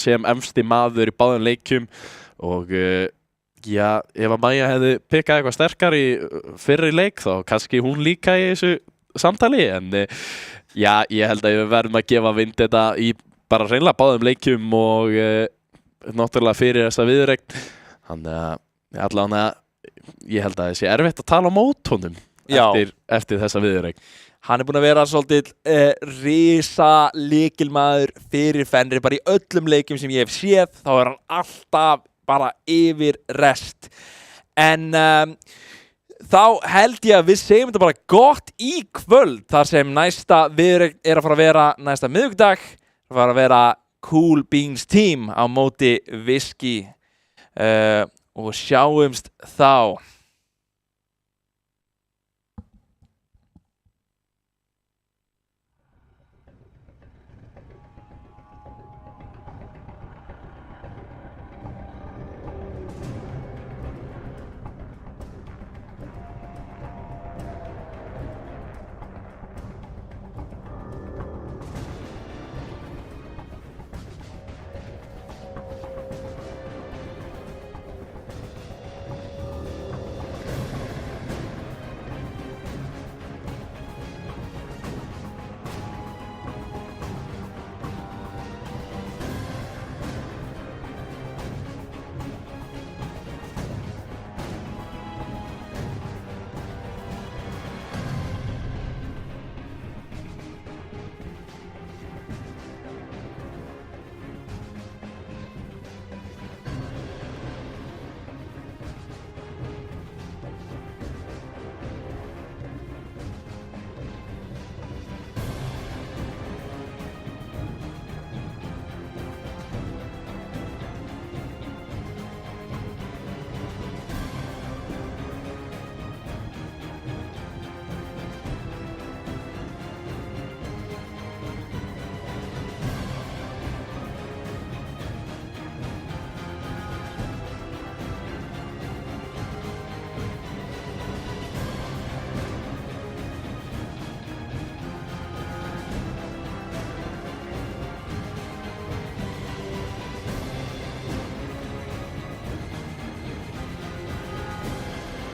sem efsti maður í báðum leikjum og já, ef að Maja hefði pikkað eitthvað sterkar í fyrri leik þá kannski hún líka í þessu samtali, en já, ég held að við verðum að gefa vind þetta í bara hreinlega báðum leikjum og náttúrulega fyrir þessa viðuregn. Þannig að allavega ég held að það sé erfitt að tala á mót honum eftir þessa viðuregn. Hann búinn að vera svolítið risa lykilmaður fyrir Fenri bara í öllum leikjum sem ég hef séð. Þá hann alltaf bara yfir rest. En þá held ég að við segjum þetta bara gott í kvöld þar sem næsta viðuregn að fara að vera næsta miðvikudag. Það fara að vera Cool Beans Team á móti Viski og sjáumst þá.